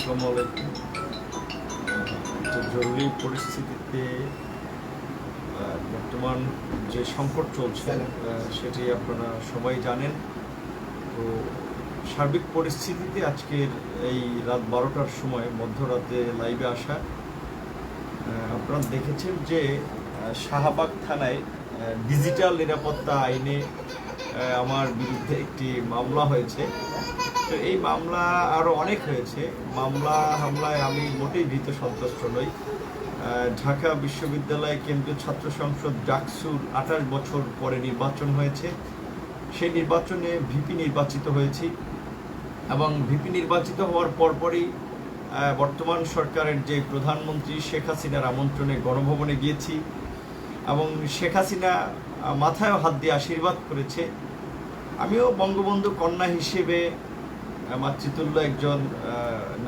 আসসালামু আলাইকুম। একটা জরুরি পরিস্থিতিতে বর্তমান যে সংকট চলছে সেটি আপনারা সবাই জানেন। তো সার্বিক পরিস্থিতিতে আজকের এই রাত 12টার সময় মধ্যরাতে লাইভে আসা, আপনারা দেখেছেন যে শাহবাগ থানায় ডিজিটাল নিরাপত্তা আইনে আমার বিরুদ্ধে একটি মামলা হয়েছে। তো এই মামলা আরও অনেক হয়েছে। মামলা হামলায় আমি মোটেই ভীত সন্ত্রস্ত নই। ঢাকা বিশ্ববিদ্যালয় কেন্দ্রীয় ছাত্র সংসদ ডাকসুর 28 বছর পরে নির্বাচন হয়েছে। সেই নির্বাচনে ভিপি নির্বাচিত হয়েছি এবং ভিপি নির্বাচিত হওয়ার পরপরই বর্তমান সরকারের যে প্রধানমন্ত্রী শেখ হাসিনার আমন্ত্রণে গণভবনে গিয়েছি এবং শেখ হাসিনা মাথায় হাত দিয়ে আশীর্বাদ করেছে। আমিও বঙ্গবন্ধু কন্যা হিসেবে, মাতৃতুল্য একজন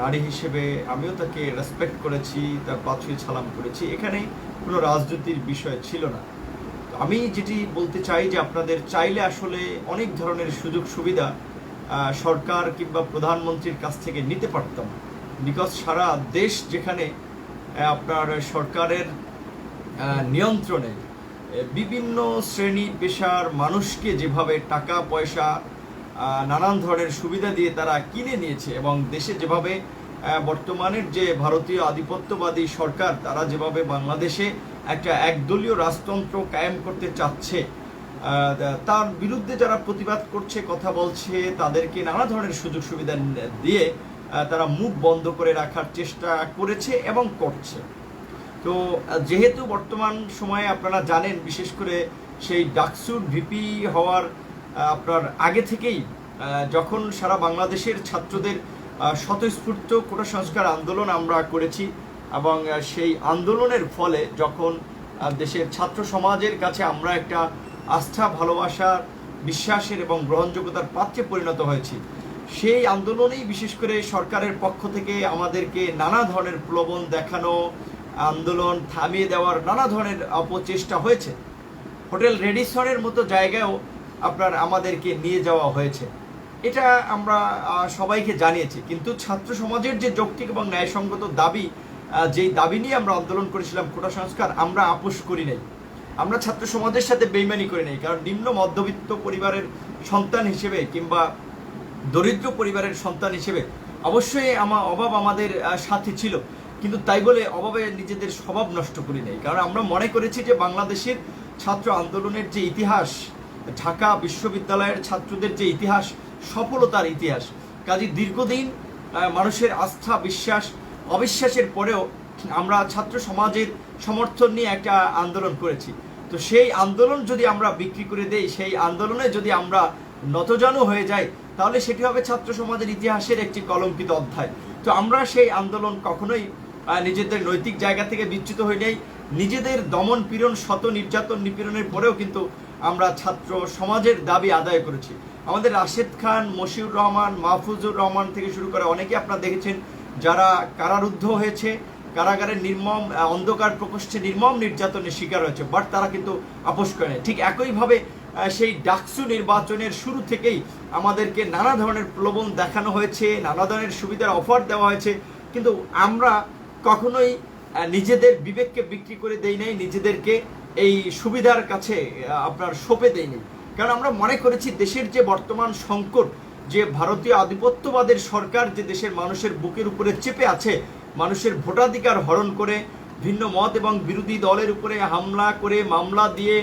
নারী হিসেবে আমিও তাকে রেসপেক্ট করেছি, তার পা ছুঁয়ে সালাম করেছি। এখানে কোনো রাজনীতির বিষয় ছিল না। আমি যেটি বলতে চাই যে আপনাদের চাইলে আসলে অনেক ধরনের সুযোগ সুবিধা সরকার কিংবা প্রধানমন্ত্রীর কাছ থেকে নিতে পারতাম, বিকজ সারা দেশ যেখানে আপনার সরকারের নিয়ন্ত্রণে বিভিন্ন শ্রেণী পেশার মানুষকে যেভাবে টাকা পয়সা নানান ধরনের সুবিধা দিয়ে তারা কিনে নিয়েছে এবং দেশে যেভাবে বর্তমানের যে ভারতীয় আধিপত্যবাদী সরকার তারা যেভাবে বাংলাদেশে একটা একদলীয় রাজতন্ত্র কায়েম করতে চাচ্ছে, তার বিরুদ্ধে যারা প্রতিবাদ করছে, কথা বলছে, তাদেরকে নানা ধরনের সুযোগ সুবিধা দিয়ে তারা মুখ বন্ধ করে রাখার চেষ্টা করেছে এবং করছে। তো যেহেতু বর্তমান সময়ে আপনারা জানেন, বিশেষ করে সেই ডাকসুর ভিপি হওয়ার আপনার আগে থেকেই যখন সারা বাংলাদেশের ছাত্রদের স্বতঃস্ফূর্ত কোটা সংস্কার আন্দোলন আমরা করেছি এবং সেই আন্দোলনের ফলে যখন দেশের ছাত্র সমাজের কাছে আমরা একটা আস্থা, ভালোবাসার, বিশ্বাসের এবং গ্রহণযোগ্যতার পাত্রে পরিণত হয়েছি, সেই আন্দোলনেই বিশেষ করে সরকারের পক্ষ থেকে আমাদেরকে নানা ধরনের প্রলোভন দেখানো, আন্দোলন থামিয়ে দেওয়ার নানা ধরনের অপচেষ্টা হয়েছে। হোটেল রেডিসনের মতো জায়গায়ও আপনার আমাদেরকে নিয়ে যাওয়া হয়েছে। এটা আমরা সবাইকে জানিয়েছি, কিন্তু ছাত্র সমাজের যে যৌক্তিক এবং ন্যায়সঙ্গত দাবি, যেই দাবি নিয়ে আমরা আন্দোলন করেছিলাম কোটা সংস্কার, আমরা আপোষ করি নাই। আমরা ছাত্র সমাজের সাথে বেইমানি করি নাই, কারণ নিম্ন মধ্যবিত্ত পরিবারের সন্তান হিসেবে কিংবা দরিদ্র পরিবারের সন্তান হিসেবে অবশ্যই অভাব আমাদের সাথে ছিল, কিন্তু তাই বলে অভাবে নিজেদের স্বভাব নষ্ট করি নাই। কারণ আমরা মনে করেছি যে বাংলাদেশের ছাত্র আন্দোলনের যে ইতিহাস, ঢাকা বিশ্ববিদ্যালয়ের ছাত্রদের যে ইতিহাস, সফলতার ইতিহাস, কাজে দীর্ঘদিন মানুষের আস্থা, বিশ্বাস, অবিশ্বাসের পরেও আমরা ছাত্র সমাজের সমর্থন নিয়ে একটা আন্দোলন করেছি। তো সেই আন্দোলন যদি আমরা বিক্রি করে দেই, সেই আন্দোলনে যদি আমরা নতজানু হয়ে যাই, তাহলে সেটি হবে ছাত্র সমাজের ইতিহাসের একটি কলঙ্কিত অধ্যায়। তো আমরা সেই আন্দোলন কখনোই নিজেদের নৈতিক জায়গা থেকে বিচ্যুত হই নাই। নিজেদের দমন পীড়ন, শত নির্যাতন নিপীড়নের পরেও কিন্তু আমরা ছাত্র সমাজের দাবি আদায় করেছি। আমাদের রাশেদ খান, মশিউর রহমান, মাহফুজুর রহমান থেকে শুরু করে অনেকে আপনারা দেখেছেন যারা কারারুদ্ধ হয়েছে, কারাগারের নির্মম অন্ধকার প্রকোষ্ঠে নির্মম নির্যাতনের শিকার হয়েছে, বাট তারা কিন্তু আপোষ করে না। ঠিক একইভাবে সেই ডাকসু নির্বাচনের শুরু থেকেই আমাদেরকে নানা ধরনের প্রলোভন দেখানো হয়েছে, নানা ধরনের সুবিধার অফার দেওয়া হয়েছে, কিন্তু আমরা কখনোই নিজেদের বিবেককে বিক্রি করে দেই নাই, নিজেদেরকে এই সুবিধার কাছে আপনার সঁপে দেই নাই। কারণ আমরা মনে করেছি দেশের যে বর্তমান সংকট, যে ভারতীয় আধিপত্যবাদের সরকার যে দেশের মানুষের বুকের উপরে চেপে আছে, মানুষের ভোটাধিকার হরণ করে, ভিন্ন মত এবং বিরোধী দলের উপরে হামলা করে, মামলা দিয়ে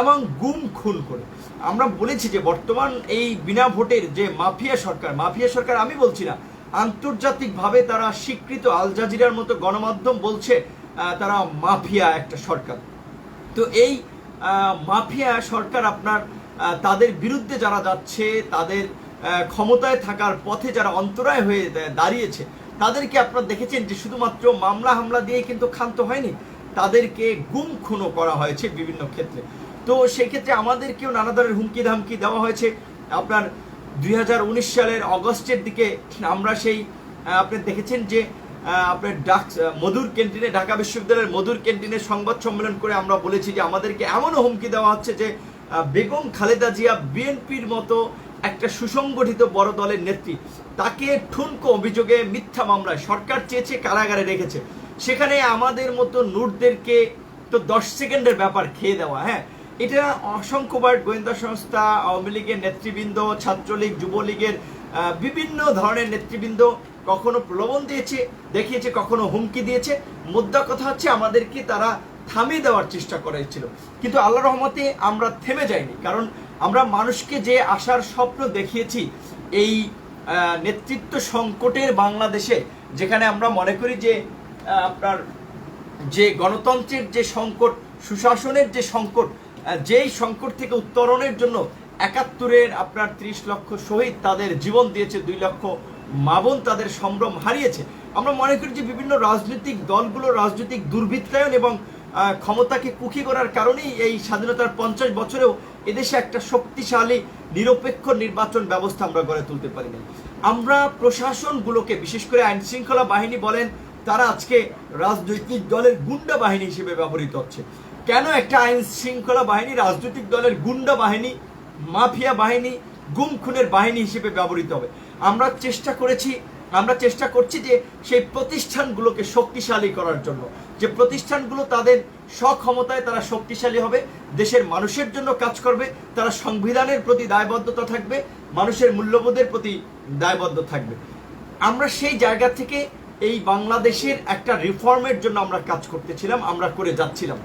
এবং গুম খুন করে, আমরা বলেছি যে বর্তমান এই বিনা ভোটের যে মাফিয়া সরকার আমি বলছি না, আন্তর্জাতিকভাবে তারা স্বীকৃত আল জাজিরার মতো গণমাধ্যম বলছে তারা মাফিয়া একটা সরকার। তো এই মাফিয়া সরকার আপনার তাদের বিরুদ্ধে যারা যাচ্ছে, তাদের ক্ষমতায় থাকার পথে যারা অন্তরায় হয়ে দাঁড়িয়েছে, তাদেরকে আপনারা দেখেছেন যে শুধুমাত্র মামলা হামলা দিয়ে কিন্তু ক্ষান্ত হয়নি, তাদেরকে গুম খুনও করা হয়েছে বিভিন্ন ক্ষেত্রে। তো সেক্ষেত্রে আমাদেরকেও নানা ধরনের হুমকি ধামকি দেওয়া হয়েছে। আপনার 2019 সালের অগস্টের দিকে আমরা সেই আপনি দেখেছেন যে আপনার মধুর ক্যান্টিনে, ঢাকা বিশ্ববিদ্যালয়ের মধুর ক্যান্টিনে সংবাদ সম্মেলন করে আমরা বলেছি যে আমাদেরকে এমনও হুমকি দেওয়া হচ্ছে যে বেগম খালেদা জিয়া বিএনপির মতো একটা সুসংগঠিত বড় দলের নেত্রী, তাকে ঠুনকো অভিযোগে মিথ্যা মামলায় সরকার চেয়েছে কারাগারে রেখেছে। সেখানে আমাদের মতো নূরদেরকে তো 10 সেকেন্ডের ব্যাপার খেয়ে দেওয়া, হ্যাঁ, এটা অসংখ্যবার গোয়েন্দা সংস্থা, আওয়ামী লীগের নেতৃবৃন্দ, ছাত্রলীগ, যুবলীগের বিভিন্ন ধরনের নেতৃবৃন্দ কখনো প্রলোভন দিয়েছে, দেখিয়েছে, কখনো হুমকি দিয়েছে। মুদ্রা কথা হচ্ছে আমাদেরকে তারা থামিয়ে দেওয়ার চেষ্টা করেছিল, কিন্তু আল্লাহর রহমতে আমরা থেমে যাইনি। কারণ আমরা মানুষকে যে আশার স্বপ্ন দেখিয়েছি এই নেতৃত্ব সংকটের বাংলাদেশে, যেখানে আমরা মনে করি যে আপনার যে গণতন্ত্রের যে সংকট, সুশাসনের যে সংকট, যেই সংকট থেকে উত্তরণের জন্য 71-এর আপনার 30 লক্ষ শহীদ তাদের জীবন দিয়েছে, 2 লক্ষ মা বোন তাদের সম্ভ্রম হারিয়েছে। আমরা মনে করি যে বিভিন্ন রাজনৈতিক দলগুলো রাজনৈতিক দুর্বৃত্তায়ন এবং ক্ষমতাকে কুক্ষি করার কারণেই এই স্বাধীনতার 50 বছরেও এদেশে একটা শক্তিশালী নিরপেক্ষ নির্বাচন ব্যবস্থা আমরা গড়ে তুলতে পারি না। আমরা প্রশাসনগুলোকে, বিশেষ করে আইন শৃঙ্খলা বাহিনী বলেন, তারা আজকে রাজনৈতিক দলের গুন্ডা বাহিনী হিসেবে ব্যবহৃত হচ্ছে। কেন একটা আইন শৃঙ্খলা বাহিনী রাজনৈতিক দলের গুন্ডা বাহিনী, মাফিয়া বাহিনী, গুম খুনের বাহিনী হিসেবে ব্যবহৃত হবে? আমরা চেষ্টা করছি যে সেই প্রতিষ্ঠানগুলোকে শক্তিশালী করার জন্য, যে প্রতিষ্ঠানগুলো তাদের সক্ষমতায় তারা শক্তিশালী হবে, দেশের মানুষের জন্য কাজ করবে, তারা সংবিধানের প্রতি দায়বদ্ধতা থাকবে, মানুষের মূল্যবোধের প্রতি দায়বদ্ধ থাকবে। আমরা সেই জায়গা থেকে এই বাংলাদেশের একটা রিফর্মের জন্য আমরা কাজ করতেছিলাম, আমরা করে যাচ্ছিলাম।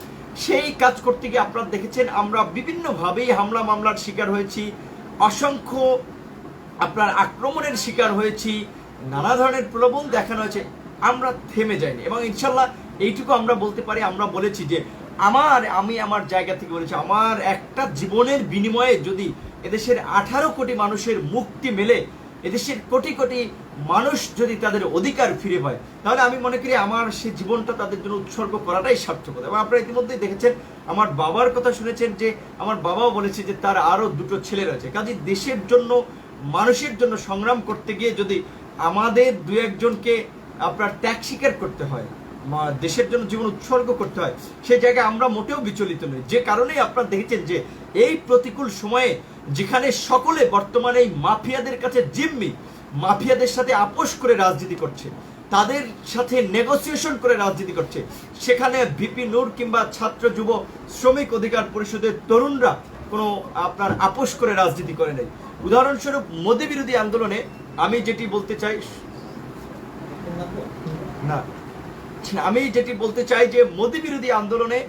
সেই কাজ করতে গিয়ে আপনারা দেখেছেন আমরা বিভিন্নভাবেই হামলা মামলার শিকার হয়েছি, অসংখ্য আপনার আক্রমণের শিকার হয়েছি, নানা ধরনের প্রলোভন দেখানো হয়েছে। আমরা থেমে যাইনি এবং ইনশাল্লাহ এইটুকু আমরা বলতে পারি, আমরা বলেছি যে আমি আমার জায়গা থেকে বলেছি, আমার একটা জীবনের বিনিময়ে যদি এদেশের 18 কোটি মানুষের মুক্তি মেলে, এদেশের কোটি কোটি মানুষ যদি তাদের অধিকার ফিরে পায়, তাহলে আমি মনে করি আমার সেই জীবনটা তাদের জন্য উৎসর্গ করাটাই সার্থকতা। এবং আপনারা ইতিমধ্যেই দেখেছেন, আমার বাবার কথা শুনেছেন যে আমার বাবাও বলেছে যে তার আরও 2টো ছেলে রয়েছে। কাজে দেশের জন্য, মানুষের জন্য সংগ্রাম করতে গিয়ে যদি আমাদের 2-1জনকে আপনার ত্যাগ স্বীকার করতে হয়, দেশের জন্য জীবন উৎসর্গ করতে হয়, সেই জায়গায় আমরা মোটেও বিচলিত নই। যে কারণেই আপনারা দেখেছেন যে এই প্রতিকূল সময়ে যেখানে সকলে বর্তমানে এই মাফিয়াদের কাছে জিম্মি, মাফিয়াদের সাথে আপোষ করে রাজনীতি করছে, তাদের সাথে নেগোসিয়েশন করে রাজনীতি করছে, সেখানে ভিপি নূর কিংবা ছাত্র যুব শ্রমিক অধিকার পরিষদের তরুণরা কোনো আপনার আপোষ করে রাজনীতি করে নাই। উদাহরণস্বরূপ মোদি বিরোধী আন্দোলনে আমি যেটি বলতে চাই যে মোদি বিরোধী আন্দোলনে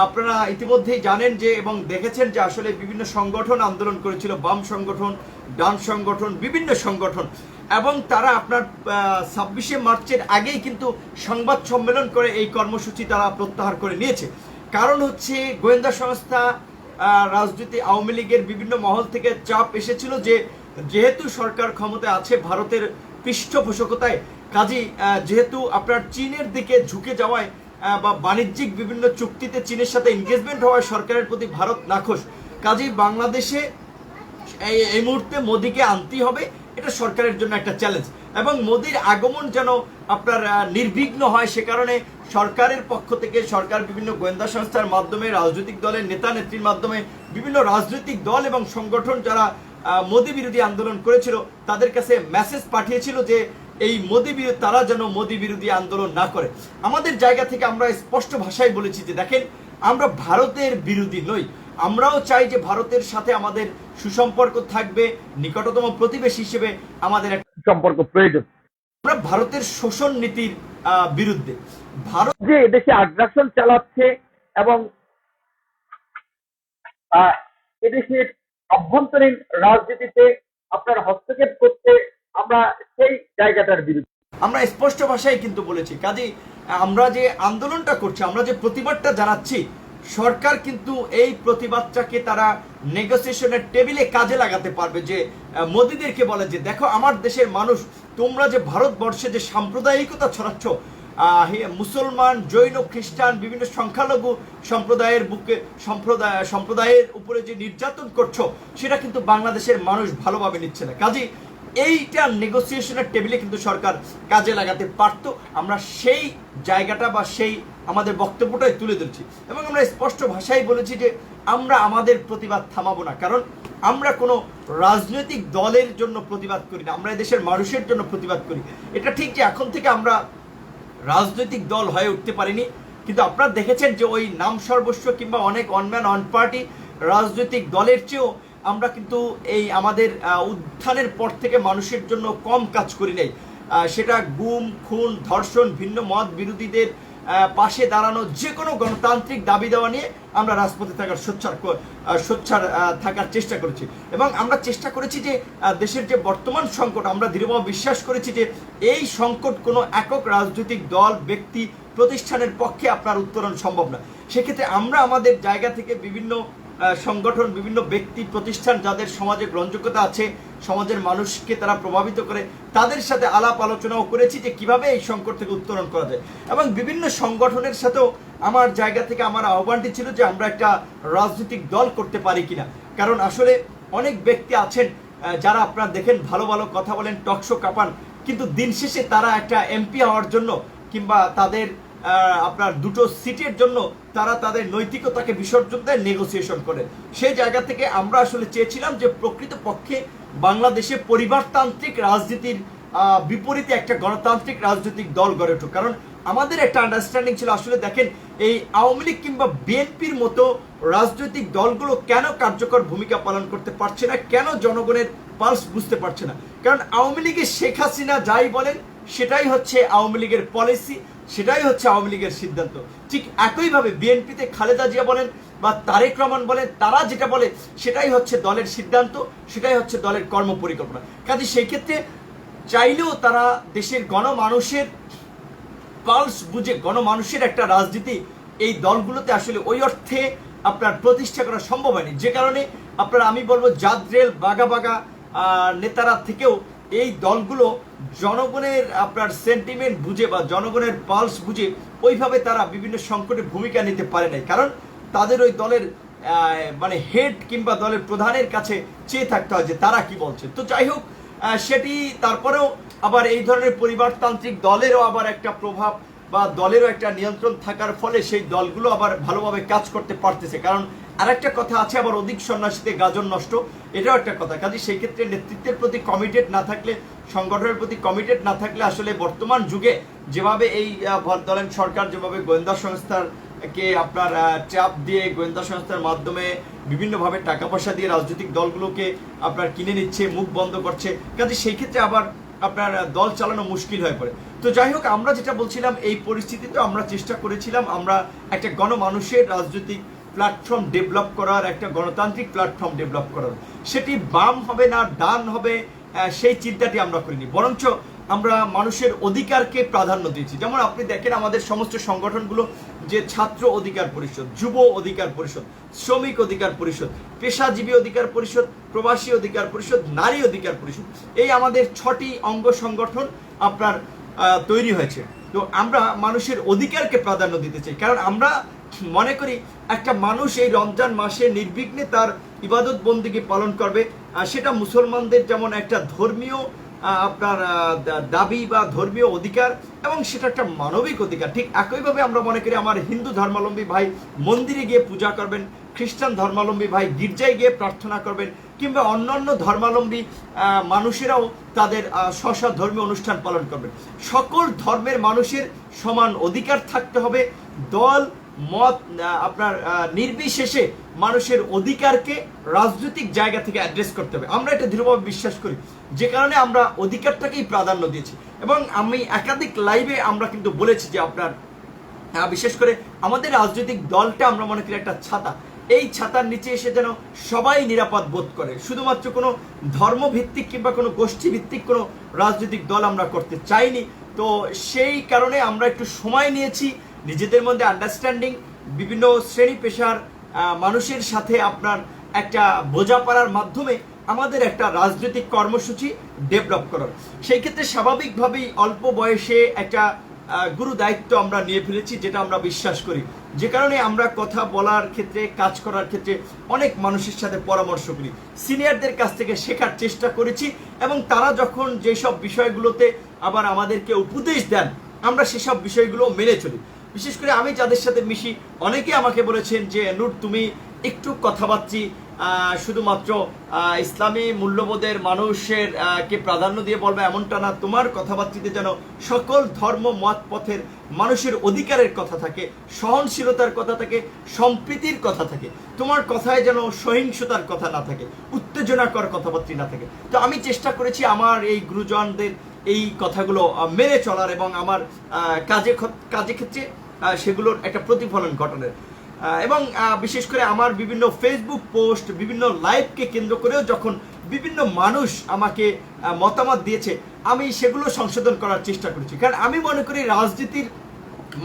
আপনারা ইতিমধ্যেই জানেন যে এবং দেখেছেন যে আসলে বিভিন্ন সংগঠন আন্দোলন করেছিল, বাম সংগঠন, ডান সংগঠন, বিভিন্ন সংগঠন, এবং তারা আপনার 26শে মার্চের আগেই কিন্তু সংবাদ সম্মেলন করে এই কর্মসূচি তারা প্রত্যাহার করে নিয়েছে। কারণ হচ্ছে গোয়েন্দা সংস্থা, রাজনীতি, আওয়ামী লীগের বিভিন্ন মহল থেকে চাপ এসেছিল যে যেহেতু সরকার ক্ষমতায় আছে ভারতের পৃষ্ঠপোষকতায়, কাজী যেহেতু আপনার চীনের দিকে ঝুঁকে যাওয়ায় বা বাণিজ্যিক বিভিন্ন চুক্তিতে চীনের সাথে এনগেজমেন্ট হওয়ায় সরকারের প্রতি ভারত নাখোশ, কাজেই বাংলাদেশে এই মুহূর্তে মোদিকে আনতেই হবে, এটা সরকারের জন্য একটা চ্যালেঞ্জ। এবং মোদির আগমন যেন আপনার নির্বিঘ্ন হয়, সে কারণে সরকারের পক্ষ থেকে সরকার বিভিন্ন গোয়েন্দা সংস্থার মাধ্যমে, রাজনৈতিক দলের নেতা নেত্রীর মাধ্যমে, বিভিন্ন রাজনৈতিক দল এবং সংগঠন যারা মোদি বিরোধী আন্দোলন করেছিল তাদের কাছে মেসেজ পাঠিয়েছিল যে এই তারা যেন মোদি বিরোধী আন্দোলন না করে। আমাদের জায়গা থেকে আমরা স্পষ্ট ভাষায় বলেছি যে দেখেন, আমরা ভারতের বিরোধী নই, আমরাও চাই যে ভারতের সাথে আমাদের সুসম্পর্ক থাকবে, নিকটতম প্রতিবেশী হিসেবে আমাদের একটা সম্পর্ক প্রয়োজন। আমরা ভারতের শোষণ নীতির বিরুদ্ধে, ভারত যে এদেশে আগ্রাসন চালাচ্ছে এবং এদেশের অভ্যন্তরীণ রাজনীতিতে আপনার হস্তক্ষেপ করতে, আমরা সেই জায়গাটার বিরুদ্ধে আমরা স্পষ্ট ভাষায় কিন্তু বলেছি। কাজেই আমরা যে আন্দোলনটা করছি, আমরা যে প্রতিবাদটা জানাচ্ছি, সরকার কিন্তু এই প্রতিবাদটাকে তারা নেগোসিয়েশনের টেবিলে কাজে লাগাতে পারবে। যে মোদিদেরকে বলে যে দেখো আমার দেশের মানুষ, তোমরা যে ভারতবর্ষে যে সাম্প্রদায়িকতা ছড়াচ্ছ, মুসলমান, জৈন, খ্রিস্টান, বিভিন্ন সংখ্যালঘু সম্প্রদায়ের উপরে যে নির্যাতন করছো, সেটা কিন্তু বাংলাদেশের মানুষ ভালোভাবে নিচ্ছে না। কাজেই এইটা নেগোসিয়েশনের টেবিলে কিন্তু সরকার কাজে লাগাতে পারত। আমরা সেই জায়গাটা বা সেই আমাদের বক্তব্যটাই তুলে ধরছি এবং আমরা স্পষ্ট ভাষায় বলেছি যে আমরা আমাদের প্রতিবাদ থামাবো না, কারণ আমরা কোনো রাজনৈতিক দলের জন্য প্রতিবাদ করি না, আমরা দেশের মানুষের জন্য প্রতিবাদ করি। এটা ঠিক যে এখন থেকে আমরা রাজনৈতিক দল হয়ে উঠতে পারিনি, কিন্তু আপনারা দেখেছেন যে ওই নাম সর্বস্ব কিংবা অনেক অনম্যান অন পার্টি রাজনৈতিক দলের চেয়েও আমরা কিন্তু এই আমাদের উত্থানের পর থেকে মানুষের জন্য কম কাজ করি নাই। সেটা গুম, খুন, ধর্ষণ, ভিন্ন মত বিরোধীদের পাশে দাঁড়ানো, যে কোনো গণতান্ত্রিক দাবি দেওয়া নিয়ে আমরা রাজপথে থাকার সোচ্চার থাকার চেষ্টা করেছি। এবং আমরা চেষ্টা করেছি যে দেশের যে বর্তমান সংকট, আমরা দৃঢ়ভাবে বিশ্বাস করেছি যে এই সংকট কোনো একক রাজনৈতিক দল, ব্যক্তি, প্রতিষ্ঠানের পক্ষে আপনার উত্তরণ সম্ভব না। সেক্ষেত্রে আমরা আমাদের জায়গা থেকে বিভিন্ন সংগঠন, বিভিন্ন ব্যক্তি, প্রতিষ্ঠান যাদের সমাজে গ্রহণযোগ্যতা আছে, সমাজের মানুষকে তারা প্রভাবিত করে, তাদের সাথে আলাপ আলোচনাও করেছি যে কিভাবে এই সংকট থেকে উত্তরণ করা যায়। এবং বিভিন্ন সংগঠনের সাথেও আমার জায়গা থেকে আমার আহ্বানটি ছিল যে আমরা একটা রাজনৈতিক দল করতে পারি কিনা। কারণ আসলে অনেক ব্যক্তি আছেন যারা আপনারা দেখেন ভালো ভালো কথা বলেন, টকশো কাঁপান, কিন্তু দিন শেষে তারা একটা এমপি হওয়ার জন্য কিংবা তাদের আপনার দুটো সিটের জন্য তারা তাদের নৈতিকতাকে বিসর্জন দেয়, নেগোসিয়েশন করে। সেই জায়গা থেকে আমরা আসলে চেয়েছিলাম যে প্রকৃতপক্ষে বাংলাদেশে পরিবারতান্ত্রিক রাজনীতির বিপরীতে একটা গণতান্ত্রিক রাজনৈতিক দল গড়ে উঠুক। কারণ আমাদের একটা আন্ডারস্ট্যান্ডিং ছিল, আসলে দেখেন এই আওয়ামী লীগ কিংবা বিএনপির মতো রাজনৈতিক দলগুলো কেন কার্যকর ভূমিকা পালন করতে পারছে না, কেন জনগণের পালস বুঝতে পারছে না। কারণ আওয়ামী লীগের শেখ হাসিনা যাই বলেন সেটাই হচ্ছে আওয়ামী লীগের পলিসি, সেটাই হচ্ছে আওয়ামী লীগের সিদ্ধান্ত। ঠিক একইভাবে বিএনপিতে খালেদা জিয়া বলেন বা তারেক রহমান বলেন, তারা যেটা বলে সেটাই হচ্ছে দলের সিদ্ধান্ত, সেটাই হচ্ছে দলের কর্মপরিকল্পনা। কাজে সেই ক্ষেত্রে চাইলেও তারা দেশের গণমানুষের পালস বুঝে গণমানুষের একটা রাজনীতি এই দলগুলোতে আসলে ওই অর্থে আপনার প্রতিষ্ঠা করা সম্ভব হয়নি। যে কারণে আপনার আমি বলবো জাদ্রেল, বাগা বাগা নেতারা থেকেও এই দলগুলো জনগণের আপনার সেন্টিমেন্ট বুঝে বা জনগণের পালস বুঝে ওইভাবে তারা বিভিন্ন সংকটে ভূমিকা নিতে পারে নাই। কারণ তাদের ওই দলের মানে হেড কিংবা দলের প্রধানের কাছে চেয়ে থাকতে হয় যে তারা কি বলছে। তো যাই হোক, সেটি তারপরেও আবার এই ধরনের পরিবারতান্ত্রিক দলেরও আবার একটা প্রভাব বা দলেরও একটা নিয়ন্ত্রণ থাকার ফলে সেই দলগুলো আবার ভালোভাবে কাজ করতে পারতেছে। কারণ আরেকটা কথা আছে, আবার অধিক সন্ন্যাসীতে গাজন নষ্ট, এটাও একটা কথা। কাজে সেই ক্ষেত্রে নেতৃত্বের প্রতি কমিটেড না থাকলে, সংগঠনের প্রতি কমিটেড না থাকলে আসলে বর্তমান যুগে যেভাবে এই দলের সরকার যেভাবে গোয়েন্দা সংস্থাকে আপনার চাপ দিয়ে, গোয়েন্দা সংস্থার মাধ্যমে বিভিন্নভাবে টাকা পয়সা দিয়ে রাজনৈতিক দলগুলোকে আপনার কিনে নিচ্ছে, মুখ বন্ধ করছে, কাজে সেই ক্ষেত্রে আবার আপনার দল চালানো মুশকিল হয়ে পড়ে। তো যাই হোক, আমরা যেটা বলছিলাম, এই পরিস্থিতিতে আমরা চেষ্টা করেছিলাম আমরা একটা গণমানুষের রাজনৈতিক প্ল্যাটফর্ম ডেভেলপ করার, একটা গণতান্ত্রিক প্ল্যাটফর্ম ডেভেলপ করার। সেটি বাম হবে না ডান হবে সেই চিন্তাটি আমরা করিনি, বরঞ্চ আমরা মানুষের অধিকারকে প্রাধান্য দিয়েছি। যেমন আপনি দেখেন আমাদের সমস্ত সংগঠনগুলো, যে ছাত্র অধিকার পরিষদ, যুব অধিকার পরিষদ, শ্রমিক অধিকার পরিষদ, পেশাজীবী অধিকার পরিষদ, প্রবাসী অধিকার পরিষদ, নারী অধিকার পরিষদ, এই আমাদের 6টি অঙ্গ সংগঠন আপনার তৈরি হয়েছে। তো আমরা মানুষের অধিকারকে প্রাধান্য দিতে চাই, কারণ আমরা মনে করি একটা মানুষ এই রমজান মাসে নির্বিঘ্নে তার ইবাদত বন্দেগী পালন করবে, সেটা মুসলমানদের যেমন একটা ধর্মীয় আপনার দাবি বা ধর্মীয় অধিকার, এবং সেটা একটা মানবিক অধিকার। ঠিক একইভাবে আমরা মনে করি আমার হিন্দু ধর্মাবলম্বী ভাই মন্দিরে গিয়ে পূজা করবেন, খ্রিস্টান ধর্মাবলম্বী ভাই গির্জায় গিয়ে প্রার্থনা করবেন, কিংবা অন্যান্য ধর্মাবলম্বী মানুষেরাও তাদের স্ব ধর্মীয় অনুষ্ঠান পালন করবেন। সকল ধর্মের মানুষের সমান অধিকার থাকতে হবে। দল মত আপনার নির্বিশেষে মানুষের অধিকারকে রাজনৈতিক জায়গা থেকে অ্যাড্রেস করতে হবে, আমরা এটা দৃঢ়ভাবে বিশ্বাস করি। যে কারণে আমরা অধিকারটাকেই প্রাধান্য দিয়েছি। এবং আমি একাধিক লাইভে আমরা কিন্তু বলেছি যে আপনার বিশেষ করে আমাদের রাজনৈতিক দলটা আমরা মনে করি একটা ছাতা, এই ছাতার নিচে এসে যেন সবাই নিরাপদ বোধ করে। শুধুমাত্র কোনো ধর্মভিত্তিক কিংবা কোনো গোষ্ঠী ভিত্তিক কোনো রাজনৈতিক দল আমরা করতে চাইনি। তো সেই কারণে আমরা একটু সময় নিয়েছি, নিজেদের মধ্যে আন্ডারস্ট্যান্ডিং, বিভিন্ন শ্রেণী পেশার মানুষের সাথে আপনার একটা বোঝাপড়ার মাধ্যমে আমাদের একটা রাজনৈতিক কর্মসূচি ডেভেলপ করার। সেই ক্ষেত্রে স্বাভাবিকভাবেই অল্প বয়সে একটা গুরু দায়িত্ব আমরা নিয়ে ফেলেছি, যেটা আমরা বিশ্বাস করি। যে কারণে আমরা কথা বলার ক্ষেত্রে, কাজ করার ক্ষেত্রে অনেক মানুষের সাথে পরামর্শ করি, সিনিয়রদের কাছ থেকে শেখার চেষ্টা করেছি, এবং তারা যখন যেসব বিষয়গুলোতে আবার আমাদেরকে উপদেশ দেন আমরা সেসব বিষয়গুলো মেনে চলি। বিশেষ করে আমি যাদের সাথে মিশি অনেকে আমাকে বলেছেন যে নূর, তুমি একটু কথাবার্তি শুধুমাত্র ইসলামী মূল্যবোধের মানুষের কে প্রাধান্য দিয়ে বলবে এমনটা না। তোমার কথাবার্তিতে যেন সকল ধর্ম মত পথের মানুষের অধিকারের কথা থাকে, সহনশীলতার কথা থাকে, সম্প্রীতির কথা থাকে। তোমার কথায় যেন সহিংসতার কথা না থাকে, উত্তেজনাকর কথাবার্তা না থাকে। তো আমি চেষ্টা করেছি আমার এই গুরুজনদের এই কথাগুলো মেনে চলার এবং আমার কাজে ক্ষেত্রে সেগুলোর একটা প্রতিফলন ঘটানোর। এবং বিশেষ করে আমার বিভিন্ন ফেসবুক পোস্ট, বিভিন্ন লাইভকে কেন্দ্র করেও যখন বিভিন্ন মানুষ আমাকে মতামত দিয়েছে, আমি সেগুলো সংশোধন করার চেষ্টা করেছি। কারণ আমি মনে করি রাজনীতির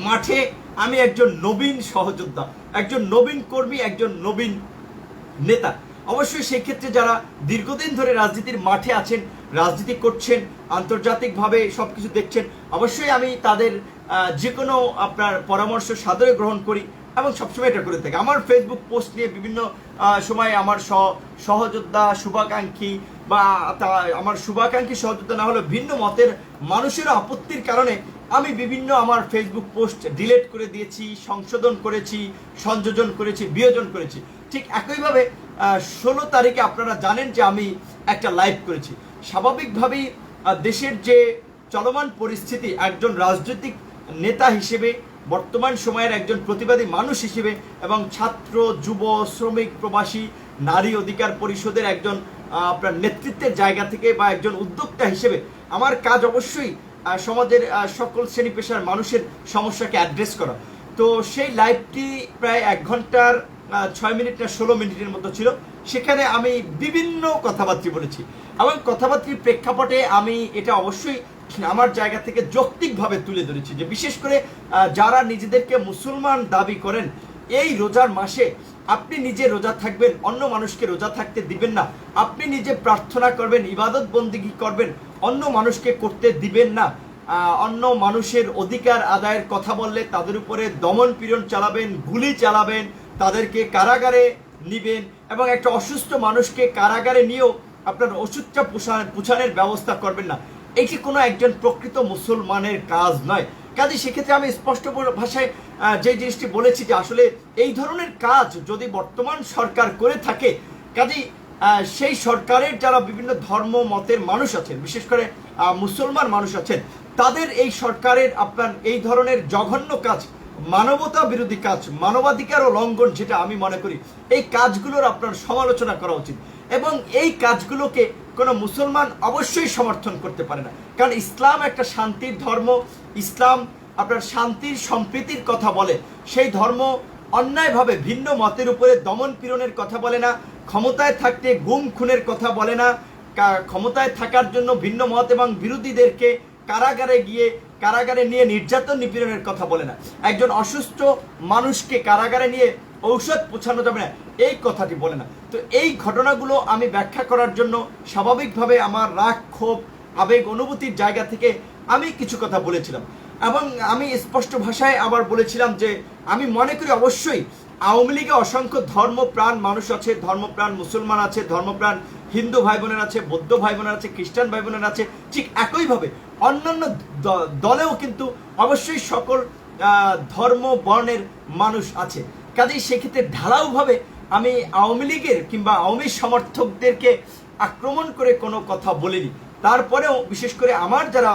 মাঠে আমি একজন নবীন সহযোদ্ধা, একজন নবীন কর্মী, একজন নবীন নেতা। অবশ্যই সেই ক্ষেত্রে যারা দীর্ঘদিন ধরে রাজনীতির মাঠে আছেন, রাজনীতি করছেন, আন্তর্জাতিকভাবে সব কিছু দেখছেন, অবশ্যই আমি তাদের যে কোনো আপনার পরামর্শ সাদরে গ্রহণ করি এবং সবসময় এটা করে থাকি। আমার ফেসবুক পোস্ট নিয়ে বিভিন্ন সময় আমার সহযোদ্ধা, শুভাকাঙ্ক্ষী বা আমার শুভাকাঙ্ক্ষী সহযোদ্ধা না হলেও ভিন্ন মতের মানুষের আপত্তির কারণে আমি বিভিন্ন আমার ফেসবুক পোস্ট ডিলিট করে দিয়েছি, সংশোধন করেছি, সংযোজন করেছি, বিয়োজন করেছি। ঠিক একইভাবে 16 তারিখে আপনারা জানেন যে আমি একটা লাইভ করেছি। স্বাভাবিকভাবেই দেশের যে চলমান পরিস্থিতি, একজন রাজনৈতিক নেতা হিসেবে, বর্তমান সময়ের একজন প্রতিবাদী মানুষ হিসেবে এবং ছাত্র, যুব, শ্রমিক, প্রবাসী, নারী অধিকার পরিষদের একজন আপনার নেতৃত্বের জায়গা থেকে বা একজন উদ্যোক্তা হিসেবে আমার কাজ অবশ্যই সমাজের সকল শ্রেণী পেশার মানুষের সমস্যাকে অ্যাড্রেস করা। তো সেই লাইভটি প্রায় 1 ঘন্টার 6 মিনিট না 16 মিনিটের মতো ছিল। সেখানে আমি বিভিন্ন কথাবার্তা বলেছি এবং কথাবার্তার প্রেক্ষাপটে আমি এটা অবশ্যই আমার জায়গা থেকে যৌক্তিকভাবে তুলে ধরেছি যে বিশেষ করে যারা নিজেদেরকে মুসলমান দাবি করেন, এই রোজার মাসে আপনি নিজে রোজা থাকবেন, অন্য মানুষকে রোজা থাকতে দিবেন না। আপনি নিজে প্রার্থনা করবেন, ইবাদত বন্দেগী করবেন, অন্য মানুষকে করতে দিবেন না। অন্য মানুষের অধিকার আদায়ের কথা বললে তাদের উপরে দমন পীড়ন চালাবেন, গুলি চালাবেন, তাদেরকে কারাগারে নিবেন এবং একটা অসুস্থ মানুষকে কারাগারে নিয়েও আপনার ওষুধটা পুষানোর ব্যবস্থা করবেন না। এটি কোনো একজন প্রকৃত মুসলমানের কাজ নয়। কাজে সেক্ষেত্রে আমি স্পষ্ট ভাষায় যে জিনিসটি বলেছি যে আসলে এই ধরনের কাজ যদি বর্তমান সরকার করে থাকে, কাজেই সেই সরকারের যারা বিভিন্ন ধর্ম মতের মানুষ আছেন, বিশেষ করে মুসলমান মানুষ আছেন, তাদের এই সরকারের আপনার এই ধরনের জঘন্য কাজ, মানবতা বিরোধী কাজ, মানবাধিকার ও লঙ্ঘন, যেটা আমি মনে করি এই কাজগুলোর আপনার সমালোচনা করা উচিত। এবং এই কাজগুলোকে কোনো মুসলমান অবশ্যই সমর্থন করতে পারে না। কারণ ইসলাম একটা শান্তির ধর্ম। ইসলাম আপনার শান্তির, সম্প্রীতির কথা বলে। সেই ধর্ম অন্যায়ভাবে ভিন্ন মতের উপরে দমন পীড়নের কথা বলে না, ক্ষমতায় থাকতে গুম খুনের কথা বলে না, ক্ষমতায় থাকার জন্য ভিন্ন মত এবং বিরোধীদেরকে কারাগারে নিয়ে নির্যাতন নিপীড়নের কথা বলে না, একজন অসুস্থ মানুষকে কারাগারে নিয়ে ঔষধ পৌঁছানো যাবে না এই কথাটি বলে না। তো এই ঘটনাগুলো আমি ব্যাখ্যা করার জন্য স্বাভাবিকভাবে আমার রাগ, ক্ষোভ, আবেগ, অনুভূতির জায়গা থেকে আমি কিছু কথা বলেছিলাম এবং আমি স্পষ্ট ভাষায় আবার বলেছিলাম যে আমি মনে করি অবশ্যই আওয়ামী লীগে অসংখ্য ধর্মপ্রাণ মানুষ আছে, ধর্মপ্রাণ মুসলমান আছে, ধর্মপ্রাণ হিন্দু ভাই বোনের আছে, বৌদ্ধ ভাই বোনের আছে, খ্রিস্টান ভাই বোনের আছে। ঠিক একইভাবে অন্যান্য দলেও কিন্তু অবশ্যই সকল ধর্ম বর্ণের মানুষ আছে। কাজেই সেক্ষেত্রে ঢালাওভাবে আমি আওয়ামী লীগের কিংবা আওয়ামী সমর্থকদেরকে আক্রমণ করে কোনো কথা বলিনি। তারপরেও বিশেষ করে আমার যারা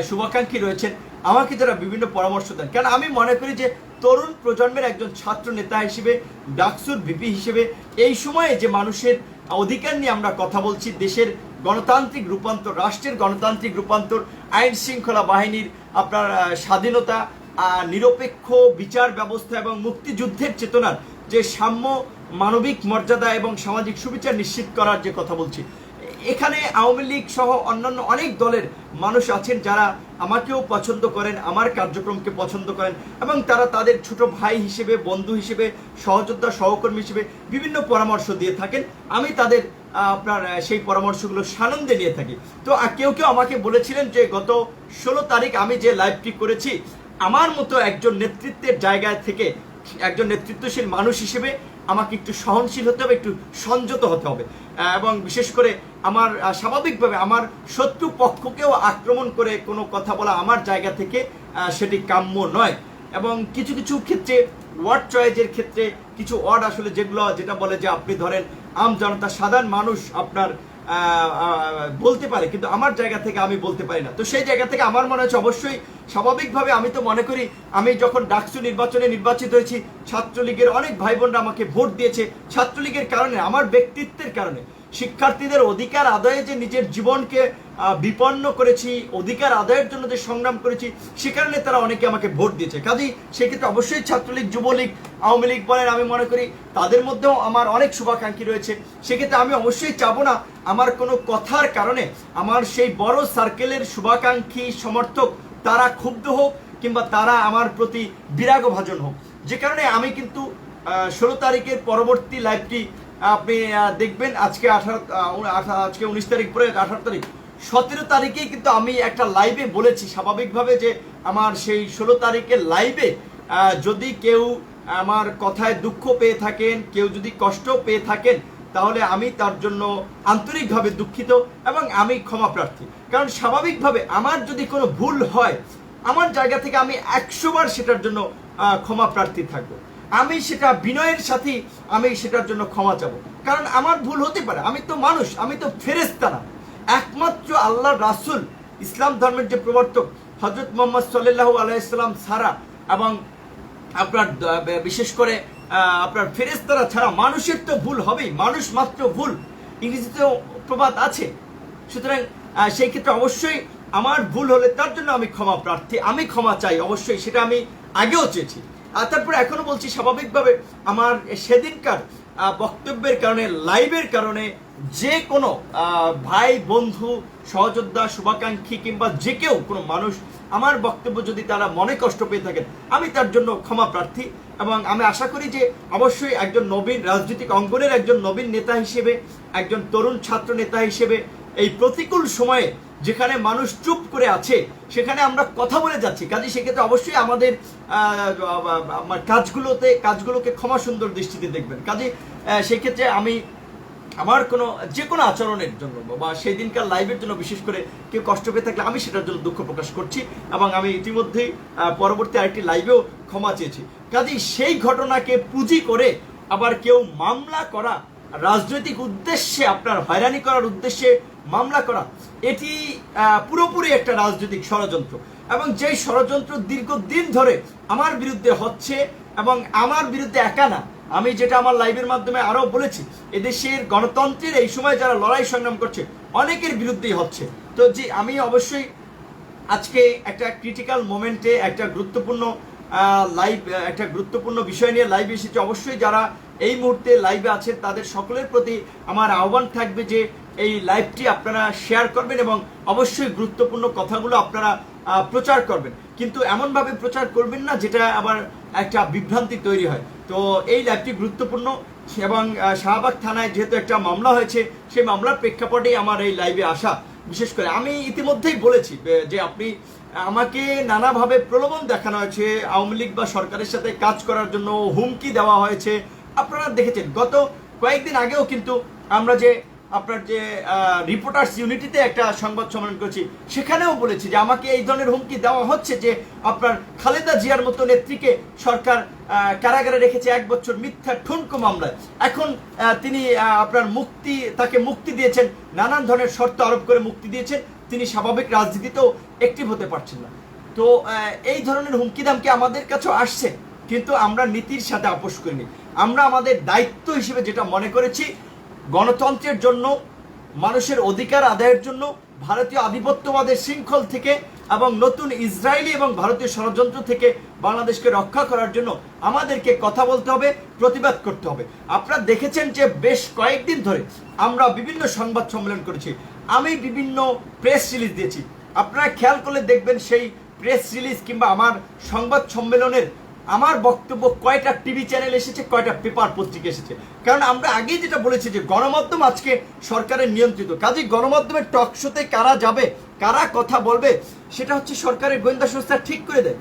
শুভাকাঙ্ক্ষী রয়েছেন, আমাকে যারা বিভিন্ন পরামর্শ দেন, কারণ আমি মনে করি যে তরুণ প্রজন্মের একজন ছাত্র নেতা হিসেবে, ডাকসুর ভিপি হিসেবে এই সময়ে যে মানুষের অধিকার নিয়ে আমরা কথা বলছি, দেশের গণতান্ত্রিক রূপান্তর, রাষ্ট্রের গণতান্ত্রিক রূপান্তর, আইন শৃঙ্খলা বাহিনীর আপনার স্বাধীনতা, নিরপেক্ষ বিচার ব্যবস্থা এবং মুক্তিযুদ্ধের চেতনার যে সাম্য, মানবিক মর্যাদা এবং সামাজিক সুবিচার নিশ্চিত করার যে কথা বলছি, এখানে আওয়ামী লীগ সহ অন্যান্য অনেক দলের মানুষ আছেন যারা আমাকেও পছন্দ করেন, আমার কার্যক্রমকে পছন্দ করেন এবং তারা তাদের ছোট ভাই হিসেবে, বন্ধু হিসেবে, সহযোদ্ধা, সহকর্মী হিসেবে বিভিন্ন পরামর্শ দিয়ে থাকেন। আমি তাদের আপনার সেই পরামর্শগুলো সানন্দে নিয়ে থাকি। তো কেউ আমাকে বলেছিলেন যে গত 16 তারিখ আমি যে লাইভটি করেছি, আমার মতো একজন নেতৃত্বের জায়গায় থেকে, একজন নেতৃত্বশীল মানুষ হিসেবে আমাকে একটু সহনশীল হতে হবে, একটু সংযত হতে হবে এবং বিশেষ করে আমার স্বাভাবিকভাবে আমার শত্রু পক্ষকেও আক্রমণ করে কোনো কথা বলা আমার জায়গা থেকে সেটি কাম্য নয়। এবং কিছু ক্ষেত্রে ওয়ার্ড চয়েসের ক্ষেত্রে কিছু ওয়ার্ড আসলে যেটা বলে যে আপনি ধরেন আম জনতা সাধারণ মানুষ আপনার বলতে পারে, কিন্তু আমার জায়গা থেকে আমি বলতে পারি না। তো সেই জায়গা থেকে আমার মনে হচ্ছে অবশ্যই স্বাভাবিকভাবে আমি তো মনে করি আমি যখন ডাকসু নির্বাচনে নির্বাচিত হয়েছি, ছাত্রলীগের অনেক ভাই বোনরা আমাকে ভোট দিয়েছে। ছাত্রলীগের কারণে, আমার ব্যক্তিত্বের কারণে, শিক্ষার্থীদের অধিকার আদায়ে যে নিজের জীবনকে বিপন্ন করেছি, অধিকার আদায়ের জন্য যে সংগ্রাম করেছি, সে কারণে তারা অনেকে আমাকে ভোট দিয়েছে। কাজেই সেক্ষেত্রে অবশ্যই ছাত্রলীগ, যুবলীগ, আওয়ামী লীগ বলেন, আমি মনে করি তাদের মধ্যেও আমার অনেক শুভাকাঙ্ক্ষী রয়েছে। সেক্ষেত্রে আমি অবশ্যই চাবো না আমার কোনো কথার কারণে আমার সেই বড় সার্কেলের শুভাকাঙ্ক্ষী সমর্থক তারা ক্ষুব্ধ হোক কিংবা তারা আমার প্রতি বিরাগভাজন হোক। যে কারণে আমি কিন্তু 16 তারিখের পরবর্তী লাইভটি আপনি দেখবেন। আজকে 19 তারিখ পরে 18 তারিখ, 17 তারিখেই কিন্তু আমি একটা লাইভে বলেছি স্বাভাবিকভাবে যে আমার সেই 16 তারিখের লাইভে যদি কেউ আমার কথায় দুঃখ পেয়ে থাকেন, কেউ যদি কষ্ট পেয়ে থাকেন, তাহলে আমি তার জন্য আন্তরিকভাবে দুঃখিত এবং আমি ক্ষমা প্রার্থী। কারণ স্বাভাবিকভাবে আমার যদি কোনো ভুল হয়, আমার জায়গা থেকে আমি 100 বার সেটার জন্য ক্ষমা প্রার্থী থাকবো। আমি সেটা বিনয়ের সাথে আমি সেটার জন্য ক্ষমা চাবো, কারণ আমার ভুল হতে পারে। আমি তো মানুষ, আমি তো ফেরেশতা না। একমাত্র আল্লাহ রাসূল, ইসলাম ধর্মের যে প্রবর্তক হযরত মুহাম্মদ সাল্লাল্লাহু আলাইহি সাল্লাম ছাড়া এবং আপনার বিশেষ করে আপনার ফেরেশতারা ছাড়া মানুষের তো ভুল হবেই। মানুষ মাত্র ভুল, ইংরেজিতেও প্রবাদ আছে। সুতরাং সেই ক্ষেত্রে অবশ্যই আমার ভুল হলে তার জন্য আমি ক্ষমা প্রার্থী, আমি ক্ষমা চাই অবশ্যই, সেটা আমি আগেও চেয়েছি। আর তারপরে এখনো বলছি স্বাভাবিকভাবে আমার সেদিনকার বক্তব্যের কারণে, লাইভের কারণে যে কোনো ভাই, বন্ধু, সহযোদ্ধা, শুভাকাঙ্ক্ষী কিংবা যে কেউ কোনো মানুষ আমার বক্তব্য যদি তারা মনে কষ্ট পেয়ে থাকেন, আমি তার জন্য ক্ষমা প্রার্থী। এবং আমি আশা করি যে অবশ্যই একজন নবীন রাজনৈতিক অঙ্গনের একজন নবীন নেতা হিসেবে, একজন তরুণ ছাত্র নেতা হিসেবে এই প্রতিকূল সময়ে যেখানে মানুষ চুপ করে আছে সেখানে আমরা কথা বলে যাচ্ছি। কাজে সেক্ষেত্রে অবশ্যই আমাদের কাজগুলোকে ক্ষমা সুন্দর দৃষ্টিতে দেখবেন। কাজে সেক্ষেত্রে আমি আমার যে কোনো আচরণের জন্য বা সেই দিনকার লাইভের জন্য বিশেষ করে কেউ কষ্ট পেয়ে থাকলে আমি সেটার জন্য দুঃখ প্রকাশ করছি এবং আমি ইতিমধ্যেই পরবর্তী আরেকটি লাইভেও ক্ষমা চেয়েছি। কাজেই সেই ঘটনাকে পুঁজি করে আবার কেউ মামলা করা, রাজনৈতিক উদ্দেশ্যে আপনার হয়রানি করার উদ্দেশ্যে মামলা করা, এটি পুরোপুরি একটা রাজনৈতিক ষড়যন্ত্র। এবং যেই ষড়যন্ত্র দীর্ঘদিন ধরে আমার বিরুদ্ধে হচ্ছে, এবং আমার বিরুদ্ধে একা না, আমি যেটা আমার লাইভের মাধ্যমে আরো বলেছি, এদেশের গণতন্ত্রের এই সময় যারা লড়াই সংগ্রাম করছে অনেকের বিরুদ্ধেই হচ্ছে। তো যে আমি অবশ্যই আজকে একটা ক্রিটিক্যাল মোমেন্টে একটা গুরুত্বপূর্ণ বিষয় নিয়ে লাইভ এসেছি। অবশ্যই যারা এই মুহূর্তে লাইভে আছেন তাদের সকলের প্রতি আমার আহ্বান থাকবে যে এই লাইভটি আপনারা শেয়ার করবেন এবং অবশ্যই গুরুত্বপূর্ণ কথাগুলো আপনারা প্রচার করবেন, কিন্তু এমনভাবে প্রচার করবেন না যেটা আবার একটা বিভ্রান্তি তৈরি হয়। তো এই লাইভটি গুরুত্বপূর্ণ এবং শাহবাগ থানায় যেহেতু একটা মামলা হয়েছে, সেই মামলার প্রেক্ষাপটেই আমার এই লাইভে আসা। বিশেষ করে আমি ইতিমধ্যেই বলেছি যে আপনি আমাকে নানাভাবে প্রলোভন দেখানো হয়েছে, আওয়ামী লীগ বা সরকারের সাথে কাজ করার জন্য হুমকি দেওয়া হয়েছে। আপনারা দেখেছেন গত কয়েকদিন আগেও কিন্তু আমরা যে আপনার যে রিপোর্টার্স ইউনিটিতে একটা সংবাদ সম্মেলন করেছি, সেখানেও বলেছি যে আমাকে এই ধরনের হুমকি দেওয়া হচ্ছে যে আপনার খালেদা জিয়ার মতো নেত্রীকে সরকার কারাগারে রেখেছে 1 বছর মিথ্যা ঠুনকো মামলায়। এখন তিনি আপনার তাকে মুক্তি দিয়েছেন, নানান ধরনের শর্ত আরোপ করে মুক্তি দিয়েছেন, তিনি স্বাভাবিক রাজনীতিতেও অ্যাক্টিভ হতে পারছেন না। তো এই ধরনের হুমকি দামকে আমাদের কাছেও আসছে, কিন্তু আমরা নীতির সাথে আপোষ করিনি। আমরা আমাদের দায়িত্ব হিসেবে যেটা মনে করেছি, গণতন্ত্রের জন্য, মানুষের অধিকার আদায়ের জন্য, ভারতীয় আধিপত্যবাদের শৃঙ্খল থেকে এবং নতুন ইসরায়েলি এবং ভারতীয় ষড়যন্ত্র থেকে বাংলাদেশকে রক্ষা করার জন্য আমাদেরকে কথা বলতে হবে, প্রতিবাদ করতে হবে। আপনারা দেখেছেন যে বেশ কয়েকদিন ধরে আমরা বিভিন্ন সংবাদ সম্মেলন করেছি, আমি বিভিন্ন প্রেস রিলিজ দিয়েছি। আপনারা খেয়াল করলে দেখবেন সেই প্রেস রিলিজ কিংবা আমার সংবাদ সম্মেলনের আমার বক্তব্য কয়টা টিভি চ্যানেল এসেছে, কয়টা পেপার পত্রিকা এসেছে। কারণ আমরা আগেই যেটা বলেছি যে গণমাধ্যম আজকে সরকারের নিয়ন্ত্রিত। কাজেই গণমাধ্যমের টক শোতে কারা যাবে, কারা কথা বলবে, সেটা হচ্ছে সরকারের গোয়েন্দা সংস্থা ঠিক করে দেয়,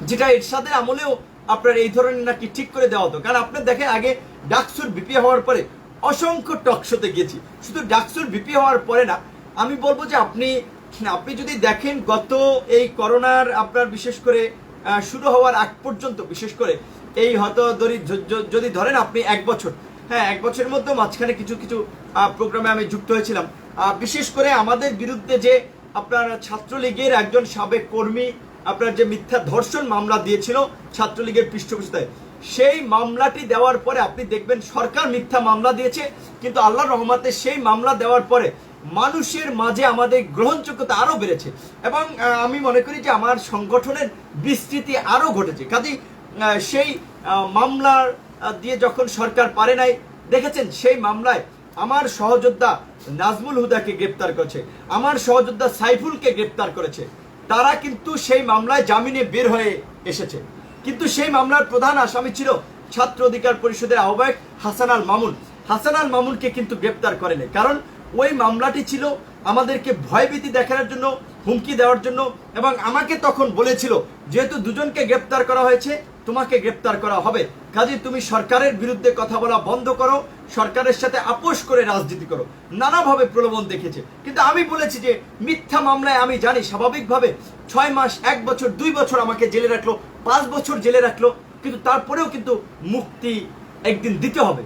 যেটা এরশাদের আমলেও আপনার এই ধরনের নাকি ঠিক করে দেওয়া হতো। কারণ আপনি দেখেন আগে ডাকসুর ভিপি হওয়ার পরে অসংখ্য টক শোতে গেছি, শুধু ডাকসুর ভিপি হওয়ার পরে না, আমি বলবো যে আপনি যদি দেখেন গত এই করোনার আপনার বিশেষ করে শুরু হওয়ার আগ পর্যন্ত বিশেষ করে এই হয়তো যদি ধরেন আপনি 1 বছর, হ্যাঁ 1 বছরের মধ্যে মাঝখানে কিছু কিছু প্রোগ্রামে আমি যুক্ত হয়েছিলাম। বিশেষ করে আমাদের বিরুদ্ধে যে আপনার ছাত্রলীগের একজন সাবেক কর্মী আপনার যে মিথ্যা ধর্ষণ মামলা দিয়েছিল ছাত্রলীগের পৃষ্ঠপোষকতায়, সেই মামলাটি দেওয়ার পরে আপনি দেখবেন সরকার মিথ্যা মামলা দিয়েছে, কিন্তু আল্লাহর রহমতে সেই মামলা দেওয়ার পরে মানুষের মাঝে আমাদের গ্রহণযোগ্যতা আরো বেড়েছে এবং আমি মনে করি যে আমার সংগঠনের বিস্তৃতি আরো ঘটেছে। কাজেই সেই মামলার দিয়ে যখন সরকার পারে নাই, দেখেছেন সেই মামলায় আমার সহযোদ্ধা নাজমুল হুদাকে গ্রেপ্তার করেছে, আমার সহযোদ্ধা সাইফুলকে গ্রেপ্তার করেছে। তারা কিন্তু সেই মামলায় জামিনে বের হয়ে এসেছে, কিন্তু সেই মামলার প্রধান আসামি ছিল ছাত্র অধিকার পরিষদের আহ্বায়ক হাসান আল মামুন। হাসান আল মামুনকে কিন্তু গ্রেপ্তার করেনি, কারণ ওই মামলাটি ছিল আমাদেরকে ভয়ভীতি দেখানোর জন্য, হুমকি দেওয়ার জন্য, এবং আমাকে তখন বলেছিল যেহেতু দুজনকে গ্রেপ্তার করা হয়েছে তোমাকে গ্রেপ্তার করা হবে, কাজে তুমি সরকারের বিরুদ্ধে কথা বলা বন্ধ করো, সরকারের সাথে আপোষ করে রাজনীতি করো। নানাভাবে প্রলোভন দেখেছে, কিন্তু আমি বলেছি যে মিথ্যা মামলায় আমি জানি স্বাভাবিকভাবে 6 মাস, 1 বছর, 2 বছর আমাকে জেলে রাখলো, 5 বছর জেলে রাখলো, কিন্তু তারপরেও কিন্তু মুক্তি একদিন দিতে হবে।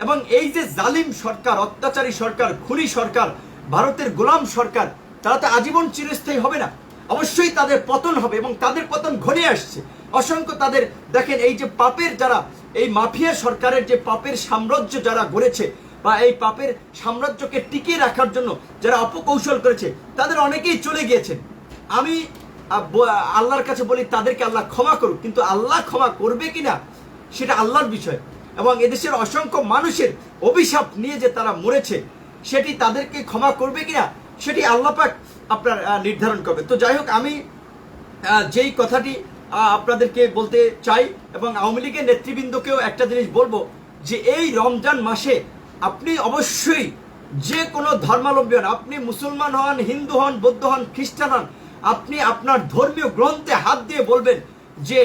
এবং এই যে জালিম সরকার, অত্যাচারী সরকার, খুনি সরকার, ভারতের গোলাম সরকার, তারা তো আজীবন চিরস্থায়ী হবে না, অবশ্যই তাদের পতন হবে এবং তাদের পতন ঘনিয়ে আসছে। অসংখ্য তাদের দেখেন এই যে পাপের যারা, এই মাফিয়া সরকারের যে পাপের সাম্রাজ্য যারা গড়েছে বা এই পাপের সাম্রাজ্যকে টিকিয়ে রাখার জন্য যারা অপকৌশল করেছে, তাদের অনেকেই চলে গিয়েছেন। আমি আল্লাহর কাছে বলি তাদেরকে আল্লাহ ক্ষমা করুক, কিন্তু আল্লাহ ক্ষমা করবে কিনা সেটা আল্লাহর বিষয়। এবং এদেশের অসংখ্য মানুষের অভিশাপ নিয়ে যে তারা মরেছে, সেটি তাদেরকে ক্ষমা করবে কিনা সেটি আল্লাহ পাক আপনার নির্ধারণ করবে। তো যাই হোক, আমি যেই কথাটি আপনাদেরকে বলতে চাই এবং আওয়ামী লীগের নেতৃবৃন্দকেও একটা জিনিস বলবো যে এই রমজান মাসে আপনি অবশ্যই যে কোনো ধর্মাবলম্বী হন, আপনি মুসলমান হন, হিন্দু হন, বৌদ্ধ হন, খ্রিস্টান হন, আপনি আপনার ধর্মীয় গ্রন্থে হাত দিয়ে বলবেন যে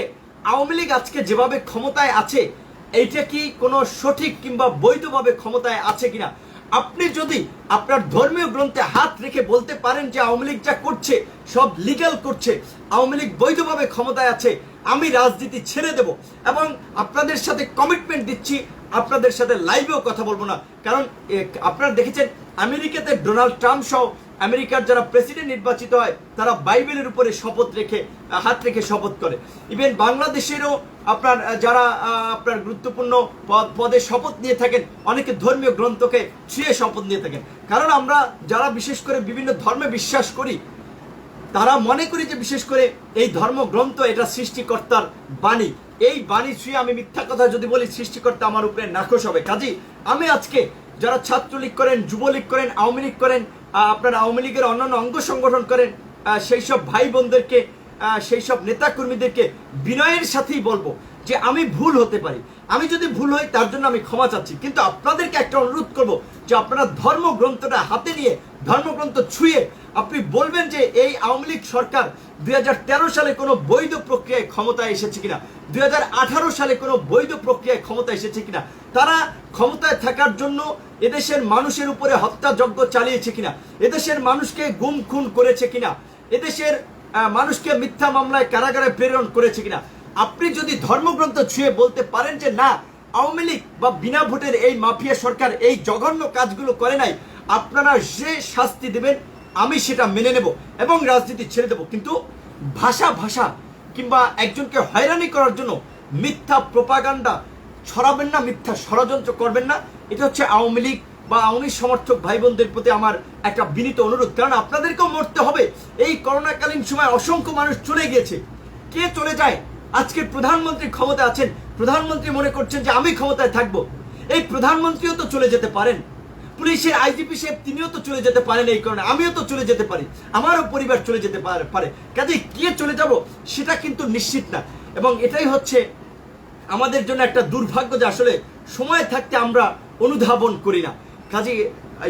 আওয়ামী লীগ আজকে যেভাবে ক্ষমতায় আছে এইটা কি কোনো সঠিক কিংবা বৈধভাবে ক্ষমতায় আছে কিনা। আপনি যদি আপনার ধর্মীয় গ্রন্থে হাত রেখে বলতে পারেন যে আওয়ামী লীগ যা করছে সব লিগ্যাল করছে, আওয়ামী লীগ বৈধভাবে ক্ষমতায় আছে, আমি রাজনীতি ছেড়ে দেব এবং আপনাদের সাথে কমিটমেন্ট দিচ্ছি, আপনাদের সাথে লাইভেও কথা বলবো না। কারণ আপনারা দেখেছেন আমেরিকাতে ডোনাল্ড ট্রাম্প সহ আমেরিকার যারা প্রেসিডেন্ট নির্বাচিত হয় তারা বাইবেলের উপরে শপথ রেখে হাত রেখে শপথ করে। ইভেন বাংলাদেশেরও আপনার যারা আপনার গুরুত্বপূর্ণ পদে শপথ নিয়ে থাকেন, অনেকে ধর্মীয় গ্রন্থকে ছুঁয়ে শপথ নিয়ে থাকেন। কারণ আমরা যারা বিশেষ করে বিভিন্ন ধর্মে বিশ্বাস করি, তারা মনে করি যে বিশেষ করে এই ধর্মগ্রন্থ এটা সৃষ্টিকর্তার বাণী, এই বাণী ছুঁয়ে আমি মিথ্যা কথা যদি বলি সৃষ্টিকর্তা আমার উপরে নাখোশ হবে। কাজেই আমি আজকে যারা ছাত্রলীগ করেন, যুবলীগ করেন, আওয়ামী লীগ করেন, আপনার আওয়ামী লীগের অন্যান্য অঙ্গ সংগঠন করেন, সেই সব ভাই বোনদেরকে, সেই সব নেতাকর্মীদেরকে বিনয়ের সাথেই বলবো যে আমি ভুল হতে পারি, আমি যদি ভুল হই তার জন্য আমি ক্ষমা চাচ্ছি, কিন্তু আপনাদেরকে একটা অনুরোধ করব যে আপনারা ধর্মগ্রন্থটা হাতে নিয়ে, ধর্মগ্রন্থ ছুঁয়ে আপনি বলবেন যে এই আওয়ামী লীগ সরকার 2013 সালে কোনো বৈধ প্রক্রিয়ায় ক্ষমতায় এসেছে কিনা, 2018 সালে কোনো বৈধ প্রক্রিয়ায় ক্ষমতা এসেছে কিনা, তারা ক্ষমতায় থাকার জন্য এদেশের মানুষের উপরে হত্যাযজ্ঞ চালিয়েছে কিনা, এদেশের মানুষকে গুম খুন করেছে কিনা, এদেশের মানুষকে মিথ্যা মামলায় কারাগারে প্রেরণ করেছে কিনা। আপনি যদি ধর্মগ্রন্থ ছুঁয়ে বলতে পারেন যে না, আওয়ামী লীগ বা বিনা ভোটের এই মাফিয়া সরকার এই জঘন্য কাজগুলো করে নাই, আপনারা যে শাস্তি দেবেন আমি সেটা মেনে নেব এবং রাজনীতি ছেড়ে দেব। কিন্তু ভাষা কিংবা একজনকে হয়রানি করার জন্য মিথ্যা প্রোপাগান্ডা ছড়াবেন না, মিথ্যা ষড়যন্ত্র করবেন না। এটা হচ্ছে আওয়ামী লীগ বা আওয়ামী সমর্থক ভাই বোনদের প্রতি আমার একটা বিনীত অনুরোধ। কারণ আপনাদেরকেও মরতে হবে। এই করোনাকালীন সময় অসংখ্য মানুষ চলে গিয়েছে। কে চলে যায়? আজকে প্রধানমন্ত্রী ক্ষমতা আছেন, প্রধানমন্ত্রী মনে করছেন যে আমি ক্ষমতায় থাকবো। এই প্রধানমন্ত্রীও তো চলে যেতে পারেন, পুলিশের আইজিপি সাহেব তিনিও তো চলে যেতে পারেন, এই কারণে আমিও তো চলে যেতে পারি, আমারও পরিবার চলে যেতে পারে। কাজে কে চলে যাব সেটা কিন্তু নিশ্চিত না। এবং এটাই হচ্ছে আমাদের জন্য একটা দুর্ভাগ্য যে আসলে সময় থাকতে আমরা অনুধাবন করি না। কাজে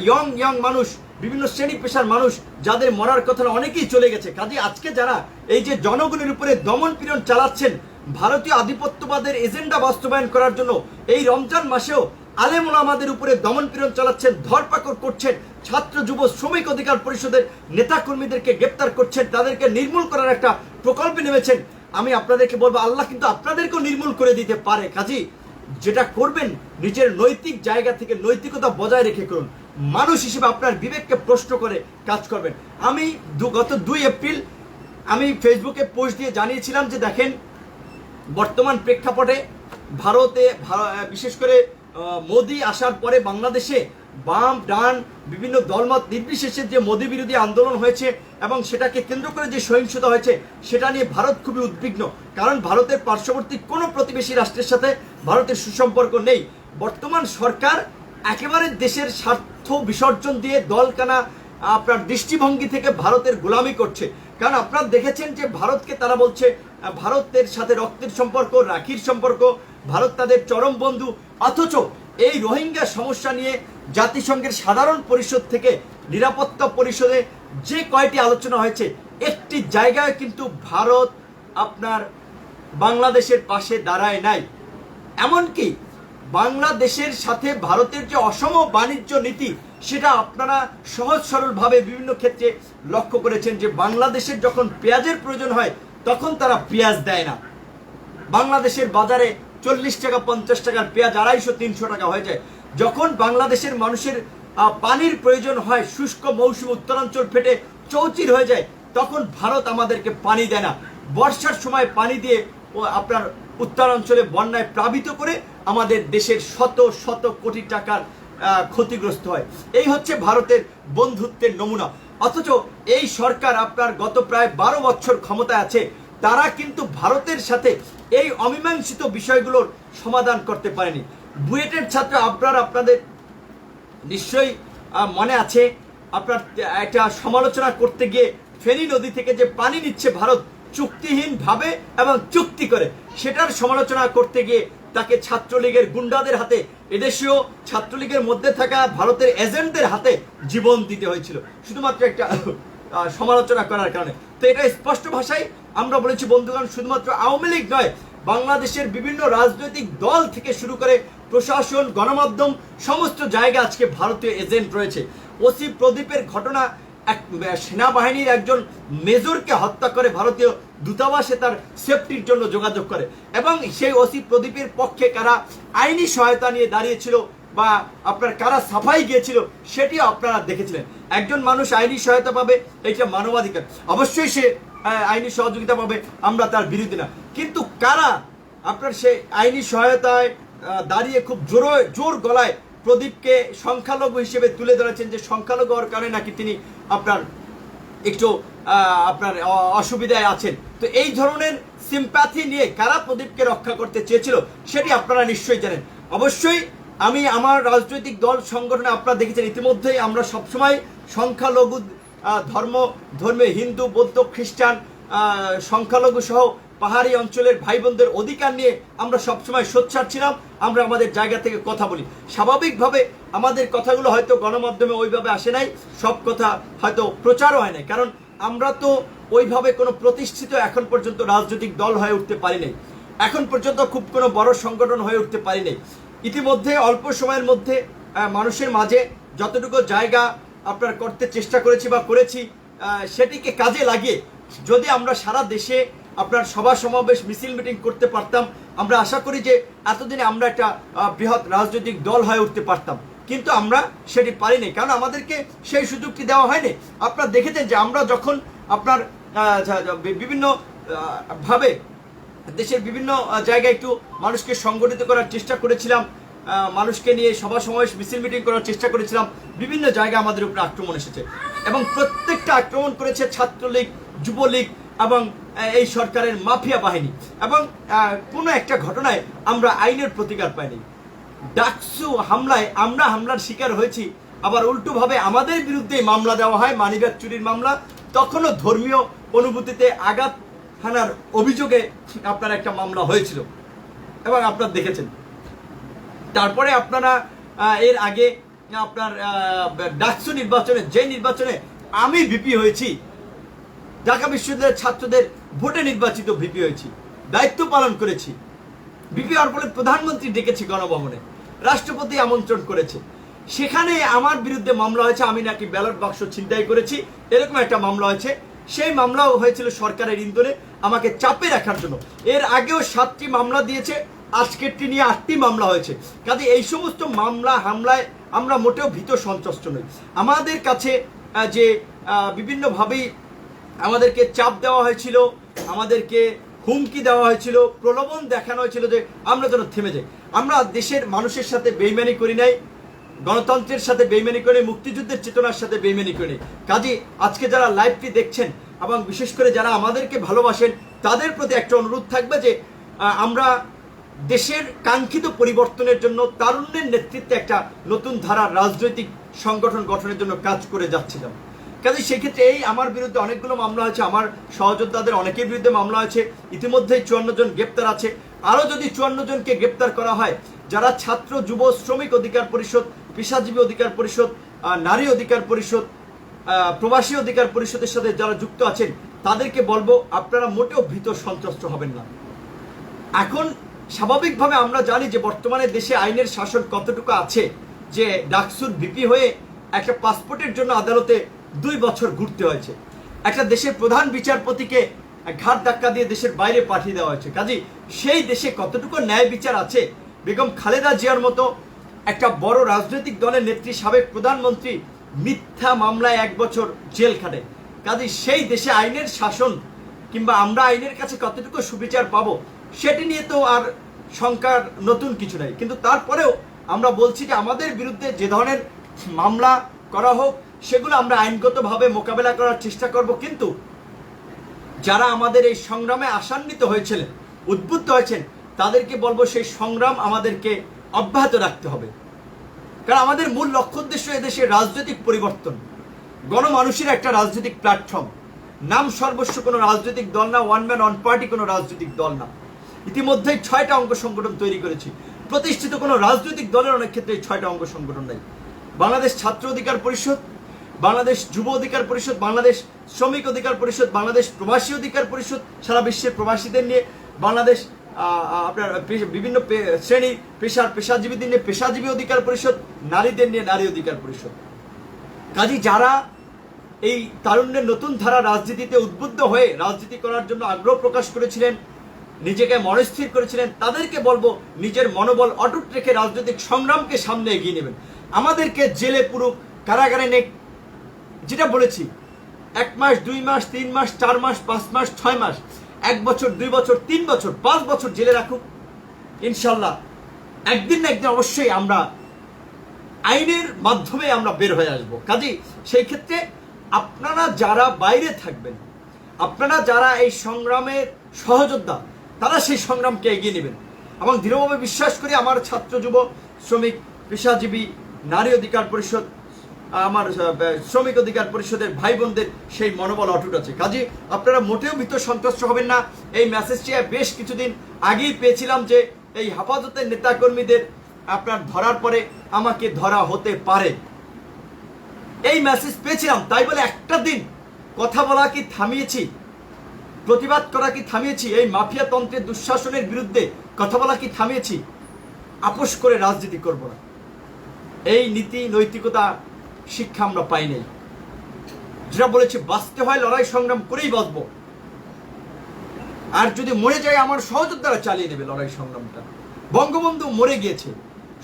ইয়ং মানুষ, বিভিন্ন শ্রেণী পেশার মানুষ যাদের মরার কথা অনেকেই চলে গেছে। কাজে আজকে যারা এই যে জনগণের উপরে দমন পীড়ন চালাচ্ছেন, ভারতীয় আধিপত্যবাদের এজেন্ডা বাস্তবায়ন করার জন্য এই রমজান মাসেও আলেম ওলামাদের উপরে দমন পীড়ন চালাচ্ছেন, ধরপাকড় করছেন, ছাত্র যুব শ্রমিক অধিকার পরিষদের নেতাকর্মীদেরকে গ্রেপ্তার করছেন, তাদেরকে নির্মূল করার একটা প্রকল্পে নেমেছেন। আমি আপনাদেরকে বলবো আল্লাহ কিন্তু আপনাদেরকেও নির্মূল করে দিতে পারে। কাজী যেটা করবেন নিজের নৈতিক জায়গা থেকে নৈতিকতা বজায় রেখে করুন। মানুষ হিসেবে আপনার বিবেককে প্রশ্ন করে কাজ করবেন। আমি গত 2 এপ্রিল আমি ফেসবুকে পোস্ট দিয়ে জানিয়েছিলাম যে দেখেন, বর্তমান প্রেক্ষাপটে ভারতে বিশেষ করে মোদি আসার পরে বাংলাদেশে বাম ডান বিভিন্ন দলমত নির্বিশেষে যে মোদি বিরোধী আন্দোলন হয়েছে এবং সেটাকে কেন্দ্র করে যে সহিংসতা হয়েছে সেটা নিয়ে ভারত খুবই উদ্বিগ্ন। কারণ ভারতের পার্শ্ববর্তী কোনো প্রতিবেশী রাষ্ট্রের সাথে ভারতের সুসম্পর্ক নেই। বর্তমান সরকার একেবারে দেশের স্বার্থ বিসর্জন দিয়ে দলকানা আপনার দৃষ্টিভঙ্গি থেকে ভারতের গোলামি করছে। কারণ আপনারা দেখেছেন যে ভারতকে তারা বলছে ভারতের সাথে রক্তের সম্পর্ক, রাখির সম্পর্ক, ভারত তাদের চরম বন্ধু। অথচ এই রোহিঙ্গা সমস্যা নিয়ে জাতিসংঘের সাধারণ পরিষদ থেকে নিরাপত্তা পরিষদে যে কয়টি আলোচনা হয়েছে, একটি জায়গায় কিন্তু ভারত আপনার বাংলাদেশের পাশে দাঁড়ায় নাই। এমনকি বাংলাদেশের সাথে ভারতের যে অসম বাণিজ্য নীতি সেটা আপনারা সহজ সরলভাবে বিভিন্ন ক্ষেত্রে লক্ষ্য করেছেন যে বাংলাদেশের যখন পেঁয়াজের প্রয়োজন হয় তখন তারা পেঁয়াজ দেয় না। বাংলাদেশের বাজারে 40 টাকা 50 টাকার পেঁয়াজ 250-300 টাকা হয়ে যায়। যখন বাংলাদেশের মানুষের পানির প্রয়োজন হয়, শুষ্ক মৌসুম উত্তরাঞ্চল ফেটে চৌচির হয়ে যায়, তখন ভারত আমাদেরকে পানি দেয় না। বর্ষার সময় পানি দিয়ে আপনার উত্তরাঞ্চলে বন্যায় প্লাবিত করে আমাদের দেশের শত শত কোটি টাকার ক্ষতিগ্রস্ত হয়। এই হচ্ছে ভারতের বন্ধুত্বের নমুনা। অথচ এই সরকার আপনার গত প্রায় 12 বছর ক্ষমতায় আছে, তারা কিন্তু ভারতের সাথে এই অমীমাংসিত বিষয়গুলোর সমাধান করতে পারেনি। বুয়েটের ছাত্র আপনাদের নিশ্চয়ই মনে আছে, আপনার একটা সমালোচনা করতে গিয়ে ফেনী নদী থেকে যে পানি নিচ্ছে ভারত চুক্তিহীন ভাবে এবং চুক্তি করে, সেটার সমালোচনা করতে গিয়ে তাকে ছাত্রলীগের গুন্ডাদের হাতে, এদেশীয় ছাত্রলীগের মধ্যে থাকা ভারতের এজেন্টদের হাতে জীবন দিতে হয়েছিল শুধুমাত্র একটা সমালোচনা করার কারণে। তো এটা স্পষ্ট ভাষায় আমরা বলেছি বন্ধুগণ, শুধুমাত্র আওয়ামী লীগ নয়, বাংলাদেশের বিভিন্ন রাজনৈতিক দল থেকে শুরু করে প্রশাসন, গণমাধ্যম, সমস্ত জায়গা আজকে ভারতীয় এজেন্ট রয়েছে। ওসি প্রদীপের ঘটনা, এক সেনাবাহিনীর একজন মেজরকে হত্যা করে ভারতীয় দূতাবাসে তার সেফটির জন্য যোগাযোগ করে, এবং সেই ওসি প্রদীপের পক্ষে কারা আইনি সহায়তা নিয়ে দাঁড়িয়েছিল বা আপনার কারা সাফাই গিয়েছিল সেটিও আপনারা দেখেছিলেন। একজন মানুষ আইনি সহায়তা পাবে, এটা মানবাধিকার, অবশ্যই সে আইনি সহযোগিতা পাবে, আমরা তার বিরোধী না। কিন্তু কারা আপনার সেই আইনি সহায়তায় দাঁড়িয়ে খুব জোর গলায় প্রদীপকে সংখ্যালঘু হিসেবে তুলে ধরেছেন যে সংখ্যালঘু হওয়ার কারণে নাকি তিনি আপনার একটু আপনার অসুবিধায় আছেন। তো এই ধরনের সিম্প্যাথি নিয়ে কারা প্রদীপকে রক্ষা করতে চেয়েছিল সেটি আপনারা নিশ্চয়ই জানেন। অবশ্যই আমি আমার রাজনৈতিক দল সংগঠনে আপনারা দেখেছেন ইতিমধ্যেই আমরা সবসময় সংখ্যালঘু ধর্মে হিন্দু, বৌদ্ধ, খ্রিস্টান, সংখ্যালঘু সহ পাহাড়ি অঞ্চলের ভাই বোনদের অধিকার নিয়ে আমরা সবসময় সোচ্চার ছিলাম। আমরা আমাদের জায়গা থেকে কথা বলি। স্বাভাবিকভাবে আমাদের কথাগুলো হয়তো গণমাধ্যমে ওইভাবে আসে নাই, সব কথা হয়তো প্রচারও হয় নাই, কারণ আমরা তো ওইভাবে কোনো প্রতিষ্ঠিত এখন পর্যন্ত রাজনৈতিক দল হয়ে উঠতে পারি নাই, এখন পর্যন্ত খুব কোনো বড় সংগঠন হয়ে উঠতে পারি নাই। ইতিমধ্যে অল্প সময়ের মধ্যে মানুষের মাঝে যতটুকু জায়গা আপনার করতে চেষ্টা করেছি বা করেছি, সেটিকে কাজে লাগিয়ে যদি আমরা সারা দেশে আপনার সভা সমাবেশ, মিছিল, মিটিং করতে পারতাম, আমরা আশা করি যে এতদিনে আমরা একটা বৃহৎ রাজনৈতিক দল হয়ে উঠতে পারতাম। কিন্তু আমরা সেটি পারিনি, কারণ আমাদেরকে সেই সুযোগটি দেওয়া হয়নি। আপনারা দেখেছেন যে আমরা যখন আপনার বিভিন্ন ভাবে দেশের বিভিন্ন জায়গায় একটু মানুষকে সংগঠিত করার চেষ্টা করেছিলাম, মানুষকে নিয়ে সভা সমাবেশ, মিছিল, মিটিং করার চেষ্টা করেছিলাম, বিভিন্ন জায়গায় আমাদের উপরে আক্রমণ এসেছে এবং প্রত্যেকটা আক্রমণ করেছে ছাত্রলীগ, যুবলীগ এবং এই সরকারের মাফিয়া বাহিনী। এবং কোনো একটা ঘটনায় আমরা আইনের প্রতিকার পাইনি। ডাকসু হামলায় আমরা হামলার শিকার হয়েছি, আবার উল্টোভাবে আমাদের বিরুদ্ধে মামলা দেওয়া হয়, মানিব্যাগ চুরির মামলা। তখনও ধর্মীয় অনুভূতিতে আঘাত হানার অভিযোগে আপনার একটা মামলা হয়েছিল এবং আপনারা দেখেছেন। তারপরে আপনারা এর আগে আপনার ডাকসু নির্বাচনে, যে নির্বাচনে আমি ভিপি হয়েছি, ঢাকা বিশ্ববিদ্যালয়ের ছাত্রদের ভোটে নির্বাচিত ভিপি হয়েছি, দায়িত্ব পালন করেছি। ভিপি হওয়ার ফলে প্রধানমন্ত্রী ডেকেছি গণভবনে, রাষ্ট্রপতি আমন্ত্রণ করেছে, সেখানে আমার বিরুদ্ধে মামলা হয়েছে, আমি নাকি ব্যালট বাক্স ছিনতাই করেছি, এরকম একটা মামলা হয়েছে। সেই মামলাও হয়েছিল সরকারের ইন্ধনে আমাকে চাপে রাখার জন্য। এর আগেও 7টি মামলা দিয়েছে, আজকেরটি নিয়ে 8টি মামলা হয়েছে। কাজে এই সমস্ত মামলা হামলায় আমরা মোটেও ভীত সন্ত্রস্ত নই। আমাদের কাছে যে বিভিন্নভাবেই আমাদেরকে চাপ দেওয়া হয়েছিল, আমাদেরকে হুমকি দেওয়া হয়েছিল, প্রলোভন দেখানো হয়েছিল যে আমরা যেন থেমে যাই। আমরা দেশের মানুষের সাথে বেইমানি করি নাই, গণতন্ত্রের সাথে বেইমানি করে, মুক্তিযুদ্ধের চেতনার সাথে বেইমানি করে। কাজে আজকে যারা লাইভটি দেখছেন এবং বিশেষ করে যারা আমাদেরকে ভালোবাসেন, তাদের প্রতি একটা অনুরোধ থাকবে যে আমরা দেশের কাঙ্ক্ষিত পরিবর্তনের জন্য তারুণ্যের নেতৃত্বে একটা নতুন ধারার রাজনৈতিক সংগঠন গঠনের জন্য কাজ করে যাচ্ছিলাম। কাজে সেক্ষেত্রে এই আমার বিরুদ্ধে অনেকগুলো মামলা হয়েছে, আমার সহযোদ্ধাদের অনেকের বিরুদ্ধে মামলা হয়েছে, ইতিমধ্যেই 54 জন গ্রেপ্তার আছে। আরও যদি 54 জনকে গ্রেপ্তার করা হয়, যারা ছাত্র যুব শ্রমিক অধিকার পরিষদ, পেশাজীবী অধিকার পরিষদ, নারী অধিকার পরিষদ, প্রবাসী অধিকার পরিষদের সাথে যারা যুক্ত আছেন, তাদেরকে বলবো আপনারা মোটেও ভীত সন্ত্রস্ত হবেন না। এখন স্বাভাবিকভাবে আমরা জানি যে বর্তমানে দেশে আইনের শাসন কতটুকু আছে, যে ডাকসুর ভিপি হয়ে একটা পাসপোর্টের জন্য আদালতে 2 বছর ঘুরতে হয়েছে, একটা দেশের প্রধান বিচারপতিকে ঘাট ধাক্কা দিয়ে দেশের বাইরে পাঠিয়ে দেওয়া হয়েছে। কাজে সেই দেশে কতটুকু ন্যায় বিচার আছে? বেগম খালেদা জিয়ার মতো একটা বড় রাজনৈতিক দলের নেত্রী, সাবেক প্রধানমন্ত্রী মিথ্যা মামলায় 1 বছর জেল খাটে। কাজে সেই দেশে আইনের শাসন কিংবা আমরা আইনের কাছে কতটুকু সুবিচার পাবো, সেটি নিয়ে তো আর শঙ্কার নতুন কিছু নাই। কিন্তু তারপরেও আমরা বলছি যে আমাদের বিরুদ্ধে যে ধরনের মামলা করা হোক, সেগুলো আমরা আইনগতভাবে মোকাবেলা করার চেষ্টা করব। কিন্তু যারা আমাদের এই সংগ্রামে আশান্বিত হয়েছিলেন, উদ্বুদ্ধ হয়েছেন, তাদেরকে বলবো সেই সংগ্রাম আমাদেরকে অব্যাহত রাখতে হবে। কারণ আমাদের মূল লক্ষ্য উদ্দেশ্য এদেশের রাজনৈতিক পরিবর্তন, গণমানুষের একটা রাজনৈতিক প্ল্যাটফর্ম, নাম সর্বস্ব কোনো রাজনৈতিক দল না, ওয়ান ম্যান ওয়ান পার্টি কোনো রাজনৈতিক দল না। ইতিমধ্যেই 6টা অঙ্গ সংগঠন তৈরি করেছি। প্রতিষ্ঠিত কোনো রাজনৈতিক দলের অনেক ক্ষেত্রে 6টা অঙ্গ সংগঠন নেই। বাংলাদেশ ছাত্র অধিকার পরিষদ, বাংলাদেশ যুব অধিকার পরিষদ, বাংলাদেশ শ্রমিক অধিকার পরিষদ, বাংলাদেশ প্রবাসী অধিকার পরিষদ, সারা বিশ্বের প্রবাসীদের নিয়ে, বাংলাদেশ আপনার বিভিন্ন শ্রেণী পেশাজীবীদের নিয়ে পেশাজীবী অধিকার পরিষদ, নারীদের নিয়ে নারী অধিকার পরিষদ। কাজী যারা এই তারুণ্যের নতুন ধারা রাজনীতিতে উদ্বুদ্ধ হয়ে রাজনীতি করার জন্য আগ্রহ প্রকাশ করেছিলেন, নিজেকে মনস্থির করেছিলেন, তাদেরকে বলবো নিজের মনোবল অটুট রেখে রাজনৈতিক সংগ্রামকে সামনে এগিয়ে নেবেন। আমাদেরকে জেলে পুরুক, কারাগারে নেক, যেটা বলেছি 1 মাস 2 মাস 3 মাস 4 মাস 5 মাস 6 মাস 1 বছর 2 বছর 3 বছর 5 বছর জেলে রাখুক, ইনশাল্লাহ একদিন না একদিন অবশ্যই আমরা আইনের মাধ্যমে আমরা বের হয়ে আসবো। কাজেই সেই ক্ষেত্রে আপনারা যারা বাইরে থাকবেন, আপনারা যারা এই সংগ্রামের সহযোদ্ধা, তারা সেই সংগ্রামকে এগিয়ে নেবেন। এবং দৃঢ়ভাবে বিশ্বাস করি আমার ছাত্র যুব শ্রমিক পেশাজীবী নারী অধিকার পরিষদ, আমার শ্রমিক অধিকার পরিষদের ভাই বোনদের সেই মনোবল অটুট আছে। কাজে আপনারা মোটেও ভীত সন্ত্রস্ত হবেন না। এই মেসেজটি বেশ কিছুদিন আগেই পেয়েছিলাম যে এই হেফাজতের নেতাকর্মীদের আপনার ধরার পরে আমাকে ধরা হতে পারে, এই মেসেজ পেয়েছিলাম। তাই বলে একটা দিন কথা বলা কি থামিয়েছি, প্রতিবাদ করা কি থামিয়েছি, এই মাফিয়া তন্ত্রের দুঃশাসনের বিরুদ্ধে কথা বলা কি থামিয়েছি? আপোষ করে রাজনীতি করব না, এই নীতি নৈতিকতা শিক্ষা আমরা পাই নাই। যেটা বলেছি, বাঁচতে হয় লড়াই সংগ্রাম করেই বাঁচব। আর যদি মরে যায় আমার সহযোদ্ধারা চালিয়ে নেবে লড়াই সংগ্রামটা। বঙ্গবন্ধু মরে গিয়েছে,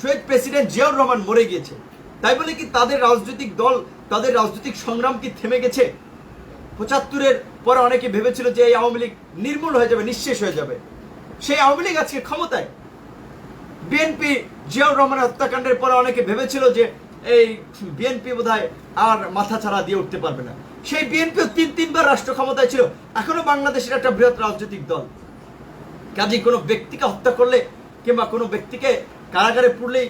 শহীদ প্রেসিডেন্ট জিয়াউর রহমান মরে গিয়েছে, তাই বলে কি তাদের রাজনৈতিক দল, তাদের রাজনৈতিক সংগ্রাম কি থেমে গেছে? 75-এর পরে অনেকে ভেবেছিল যে এই আওয়ামী লীগ নির্মূল হয়ে যাবে, নিঃশেষ হয়ে যাবে। সেই আওয়ামী লীগ আজকে ক্ষমতায়। বিএনপি জিয়াউর রহমানের হত্যাকাণ্ডের পরে অনেকে ভেবেছিল যে এই বিএনপি বোধহয় আর মাথা ছাড়া দিয়ে উঠতে পারবে না। সেই বিএনপিও 3-3বার রাষ্ট্র ক্ষমতায় ছিল, এখনো বাংলাদেশের একটা বৃহৎ রাজনৈতিক দল। কাজে কোনো ব্যক্তিকে হত্যা করলে কিংবা কোনো ব্যক্তিকে কারাগারে পুরলেই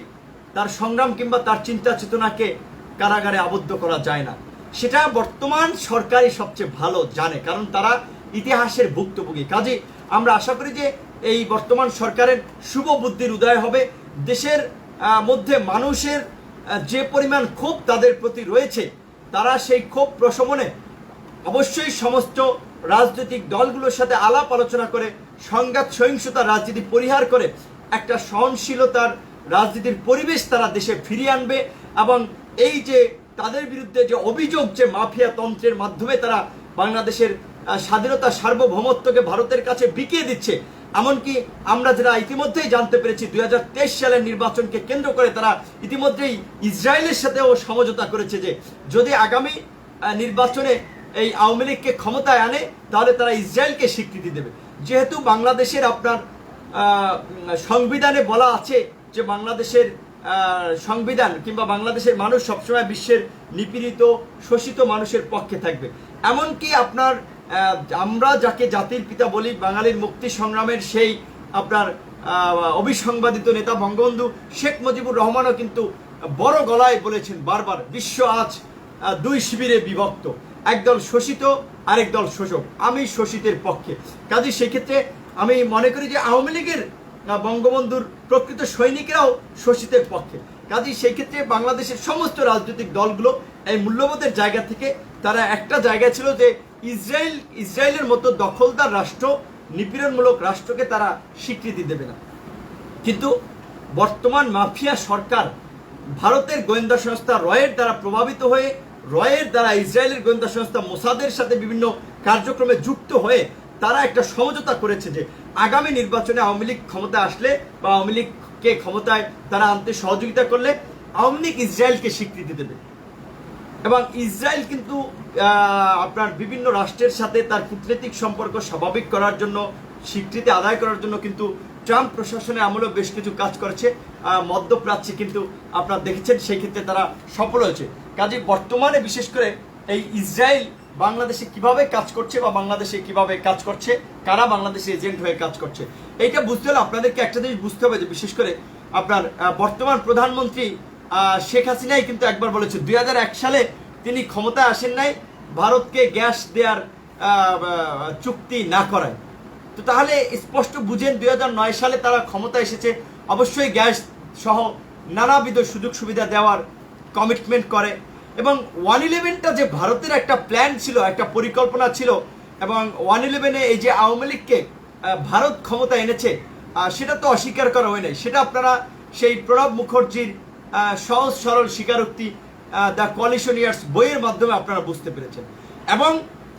তার সংগ্রাম কিংবা তার চিন্তা চেতনাকে কারাগারে আবদ্ধ করা যায় না। সেটা বর্তমান সরকারই সবচেয়ে ভালো জানে, কারণ তারা ইতিহাসের ভুক্তভোগী। কাজে আমরা আশা করি যে এই বর্তমান সরকারের শুভ বুদ্ধির উদয় হবে। দেশের মধ্যে মানুষের যে পরিমাণ ক্ষোভ তাদের প্রতি রয়েছে, তারা সেই ক্ষোভ প্রশমনে অবশ্যই সমস্ত রাজনৈতিক দলগুলোর সাথে আলাপ আলোচনা করে সংঘাত সহিংসতার রাজনীতি পরিহার করে একটা সহনশীলতার রাজনীতির পরিবেশ তারা দেশে ফিরিয়ে আনবে। এবং এই যে তাদের বিরুদ্ধে যে অভিযোগ যে মাফিয়া তন্ত্রের মাধ্যমে তারা বাংলাদেশের স্বাধীনতা সার্বভৌমত্বকে ভারতের কাছে বিকিয়ে দিচ্ছে। এমনকি আমরা যারা ইতিমধ্যেই জানতে পেরেছি 2023 সালের নির্বাচনকে কেন্দ্র করে তারা ইতিমধ্যেই ইসরায়েলের সাথেও সমঝোতা করেছে যে যদি আগামী নির্বাচনে এই আওয়ামী লীগকে ক্ষমতায় আনে তাহলে তারা ইসরায়েলকে স্বীকৃতি দেবে। যেহেতু বাংলাদেশের আপনার সংবিধানে বলা আছে যে বাংলাদেশের সংবিধান কিংবা বাংলাদেশের মানুষ সবসময় বিশ্বের নিপীড়িত শোষিত মানুষের পক্ষে থাকবে। এমনকি আপনার আমরা যাকে জাতির পিতা বলি, বাঙালির মুক্তি সংগ্রামের সেই আপনার অবিসংবাদিত নেতা বঙ্গবন্ধু শেখ মুজিবুর রহমানও কিন্তু বড় গলায় বলেছেন বারবার, বিশ্ব আজ দুই শিবিরে বিভক্ত, একদল শোষিত আরেক দল শোষক, আমি শোষিতের পক্ষে। কাজে সেক্ষেত্রে আমি মনে করি যে আওয়ামী লীগের বঙ্গবন্ধুর প্রকৃত সৈনিকেরাও শোষিতের পক্ষে। কাজে সেই ক্ষেত্রে বাংলাদেশের সমস্ত রাজনৈতিক দলগুলো এই মূল্যবোধের জায়গা থেকে তারা একটা জায়গা ছিল যে ইসরায়েলের মতো দখলদার রাষ্ট্র, নিপীড়নমূলক রাষ্ট্রকে তারা স্বীকৃতি দেবে না। কিন্তু বর্তমান মাফিয়া সরকার ভারতের গোয়েন্দা সংস্থা রয়ের দ্বারা প্রভাবিত হয়ে, রয়ের দ্বারা ইসরায়েলের গোয়েন্দা সংস্থা মোসাদের সাথে বিভিন্ন কার্যক্রমে যুক্ত হয়ে তারা একটা সমঝোতা করেছে যে আগামী নির্বাচনে আওয়ামী লীগ ক্ষমতায় আসলে বা আওয়ামী লীগকে ক্ষমতায় তারা আনতে সহযোগিতা করলে আওয়ামী লীগ ইসরায়েলকে স্বীকৃতি দেবে। এবং ইসরায়েল কিন্তু আপনার বিভিন্ন রাষ্ট্রের সাথে তার কূটনৈতিক সম্পর্ক স্বাভাবিক করার জন্য, স্বীকৃতি আদায় করার জন্য কিন্তু ট্রাম্প প্রশাসনের আমলেও বেশ কিছু কাজ করেছে। মধ্যপ্রাচ্যে কিন্তু আপনারা দেখেছেন সেই ক্ষেত্রে তারা সফল হয়েছে। কাজে বর্তমানে বিশেষ করে এই ইসরায়েল বাংলাদেশে কিভাবে কাজ করছে বা বাংলাদেশে কিভাবে কাজ করছে, কারা বাংলাদেশে এজেন্ট হয়ে কাজ করছে, এইটা বুঝতে হলে আপনাদেরকে একটা জিনিস বুঝতে হবে যে বিশেষ করে আপনার বর্তমান প্রধানমন্ত্রী শেখ হাসিনাই কিন্তু একবার বলেছে 2001 সালে তিনি ক্ষমতায় আসেন নাই ভারতকে গ্যাস দেওয়ার চুক্তি না করায়। তো তাহলে স্পষ্ট বুঝেন 2009 সালে তারা ক্ষমতা এসেছে, অবশ্যই গ্যাস সহ নানাবিধ সুযোগ সুবিধা দেওয়ার কমিটমেন্ট করে। এবং 111টা যে ভারতের একটা প্ল্যান ছিল, একটা পরিকল্পনা ছিল, এবং 111-এ এই যে আওয়ামী লীগকে ভারত ক্ষমতা এনেছে সেটা তো অস্বীকার করা হয় নাই। সেটা আপনারা সেই প্রণব মুখার্জির সহজ সরল স্বীকারোক্তি দ্য কোয়ালিশন ইয়ার্স বইয়ের মাধ্যমে আপনারা বুঝতে পেরেছেন। এবং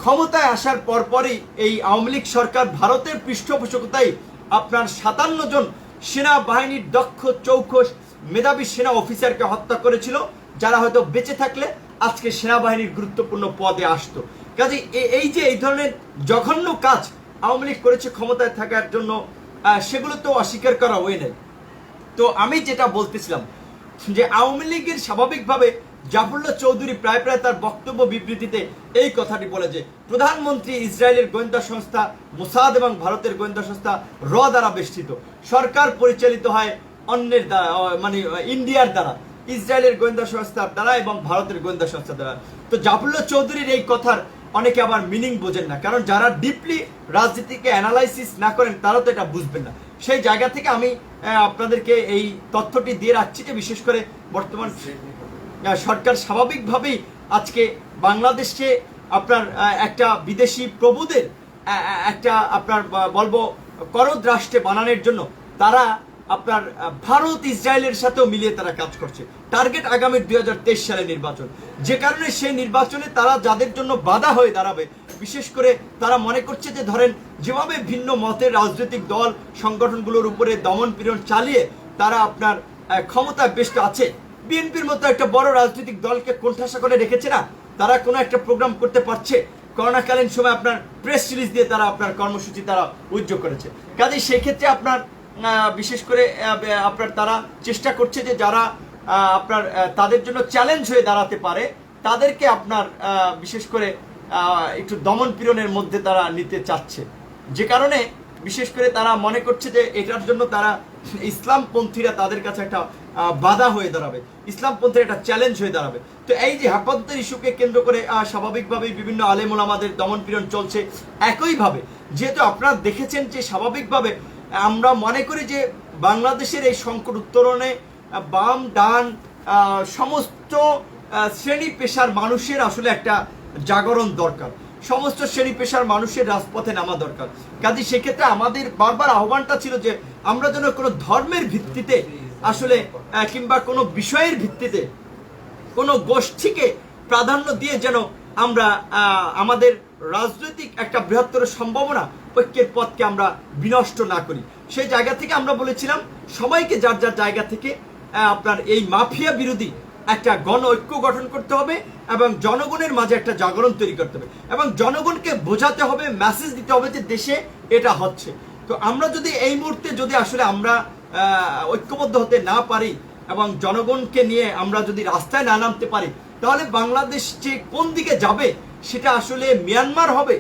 ক্ষমতায় আসার পরপরই এই আওয়ামী লীগ সরকার ভারতের পৃষ্ঠপোষকতায় আপনার 57 জন সেনাবাহিনীর দক্ষ চৌখস মেধাবী সেনা অফিসারকে হত্যা করেছিল, যারা হয়তো বেঁচে থাকলে আজকে সেনাবাহিনীর গুরুত্বপূর্ণ পদে আসতো। কাজে এই যে এই ধরনের জঘন্য কাজ আওয়ামী লীগ করেছে ক্ষমতায় থাকার জন্য, সেগুলো তো অস্বীকার করা হয়ে নাই। তো আমি যেটা বলতেছিলাম যে আওয়ামী লীগের স্বাভাবিকভাবে জাফরুল্লাহ চৌধুরী প্রায় তার বক্তব্য বিবৃতিতে এই কথাটি বলে যে প্রধানমন্ত্রী ইসরায়েলের গোয়েন্দা সংস্থা মোসাদ এবং ভারতের গোয়েন্দা সংস্থা র দ্বারা বেষ্টিত, সরকার পরিচালিত হয় অন্যের দ্বারা, মানে ইন্ডিয়ার দ্বারা, ইসরায়েলের গোয়েন্দা সংস্থার দ্বারা এবং ভারতের গোয়েন্দা সংস্থার দ্বারা। তো জাফরুল্লাহ চৌধুরীর এই কথার অনেকে আবার মিনিং বোঝেন না, কারণ যারা ডিপলি রাজনীতিকে অ্যানালাইসিস না করেন তারা তো এটা বুঝবেন না। সেই জায়গা থেকে আমি আপনাদেরকে এই তথ্যটি দিয়ে রাখছি যে বিশেষ করে বর্তমান সরকার স্বাভাবিকভাবেই আজকে বাংলাদেশকে আপনার একটা বিদেশি প্রভুদের একটা আপনার বলবো করদ রাষ্ট্রে বানানোর জন্য তারা আপনার ভারত ইসরায়েলের সাথেও মিলিয়ে তারা কাজ করছে। টার্গেট আগামী 2023 সালে নির্বাচন, যে কারণে সেই নির্বাচনে তারা যাদের জন্য বাধা হয়ে দাঁড়াবে, বিশেষ করে তারা মনে করছে যে ধরেন যেভাবে ভিন্ন মতের রাজনৈতিক দল সংগঠনগুলোর উপরে দমন পীড়ন চালিয়ে তারা আপনার ক্ষমতায় বেশ আছে, বিএনপির মতো একটা বড় রাজনৈতিক দলকে কোণঠাসা করে রেখেছে না, তারা কোনো একটা প্রোগ্রাম করতে পারছে। করোনাকালীন সময় আপনার প্রেস রিলিজ দিয়ে তারা আপনার কর্মসূচি তারা উদ্যোগ করেছে। কাজেই সেই ক্ষেত্রে আপনার বিশেষ করে আপনার তারা চেষ্টা করছে যে যারা আপনার তাদের জন্য চ্যালেঞ্জ হয়ে দাঁড়াতে পারে তাদেরকে আপনার বিশেষ করে একটু দমন পীড়নের মধ্যে তারা নিতে চাচ্ছে, যে কারণে বিশেষ করে তারা মনে করছে যে এটার জন্য তারা ইসলামপন্থীরা তাদের কাছে একটা বাধা হয়ে দাঁড়াবে, ইসলামপন্থীর একটা চ্যালেঞ্জ হয়ে দাঁড়াবে। তো এই যে হেফাজতের ইস্যুকে কেন্দ্র করে স্বাভাবিকভাবেই বিভিন্ন আলেম ওলামাদের দমন পীড়ন চলছে। একইভাবে যেহেতু আপনারা দেখেছেন যে স্বাভাবিকভাবে আমরা মনে করি যে বাংলাদেশের এই সংকট উত্তরণে বাম ডান সমস্ত শ্রেণী পেশার মানুষের আসলে একটা জাগরণ দরকার, সমস্ত শ্রেণী পেশার মানুষের রাজপথে নামা দরকার। কাজে সেক্ষেত্রে আমাদের বারবার আহ্বানটা ছিল যে আমরা যেন কোনো ধর্মের ভিত্তিতে আসলে কিংবা কোনো বিষয়ের ভিত্তিতে কোনো গোষ্ঠীকে প্রাধান্য দিয়ে যেন আমরা আমাদের রাজনৈতিক একটা বৃহত্তর সম্ভাবনা, ঐক্যের পথকে আমরা বিনষ্ট না করি। সেই জায়গা থেকে আমরা বলেছিলাম সবাইকে যার যার জায়গা থেকে আপনার এই মাফিয়া বিরোধী একটা গণ ঐক্য গঠন করতে হবে এবং জনগণের মাঝে একটা জাগরণ তৈরি করতে হবে এবং জনগণকে বোঝাতে হবে, মেসেজ দিতে হবে যে দেশে এটা হচ্ছে। তো আমরা যদি এই মুহূর্তে যদি আসলে আমরা ঐক্যবদ্ধ হতে না পারি এবং জনগণকে নিয়ে আমরা যদি রাস্তায় না নামতে পারি, তাহলে বাংলাদেশ যে কোন দিকে যাবে সেটা আসলে মিয়ানমার হবে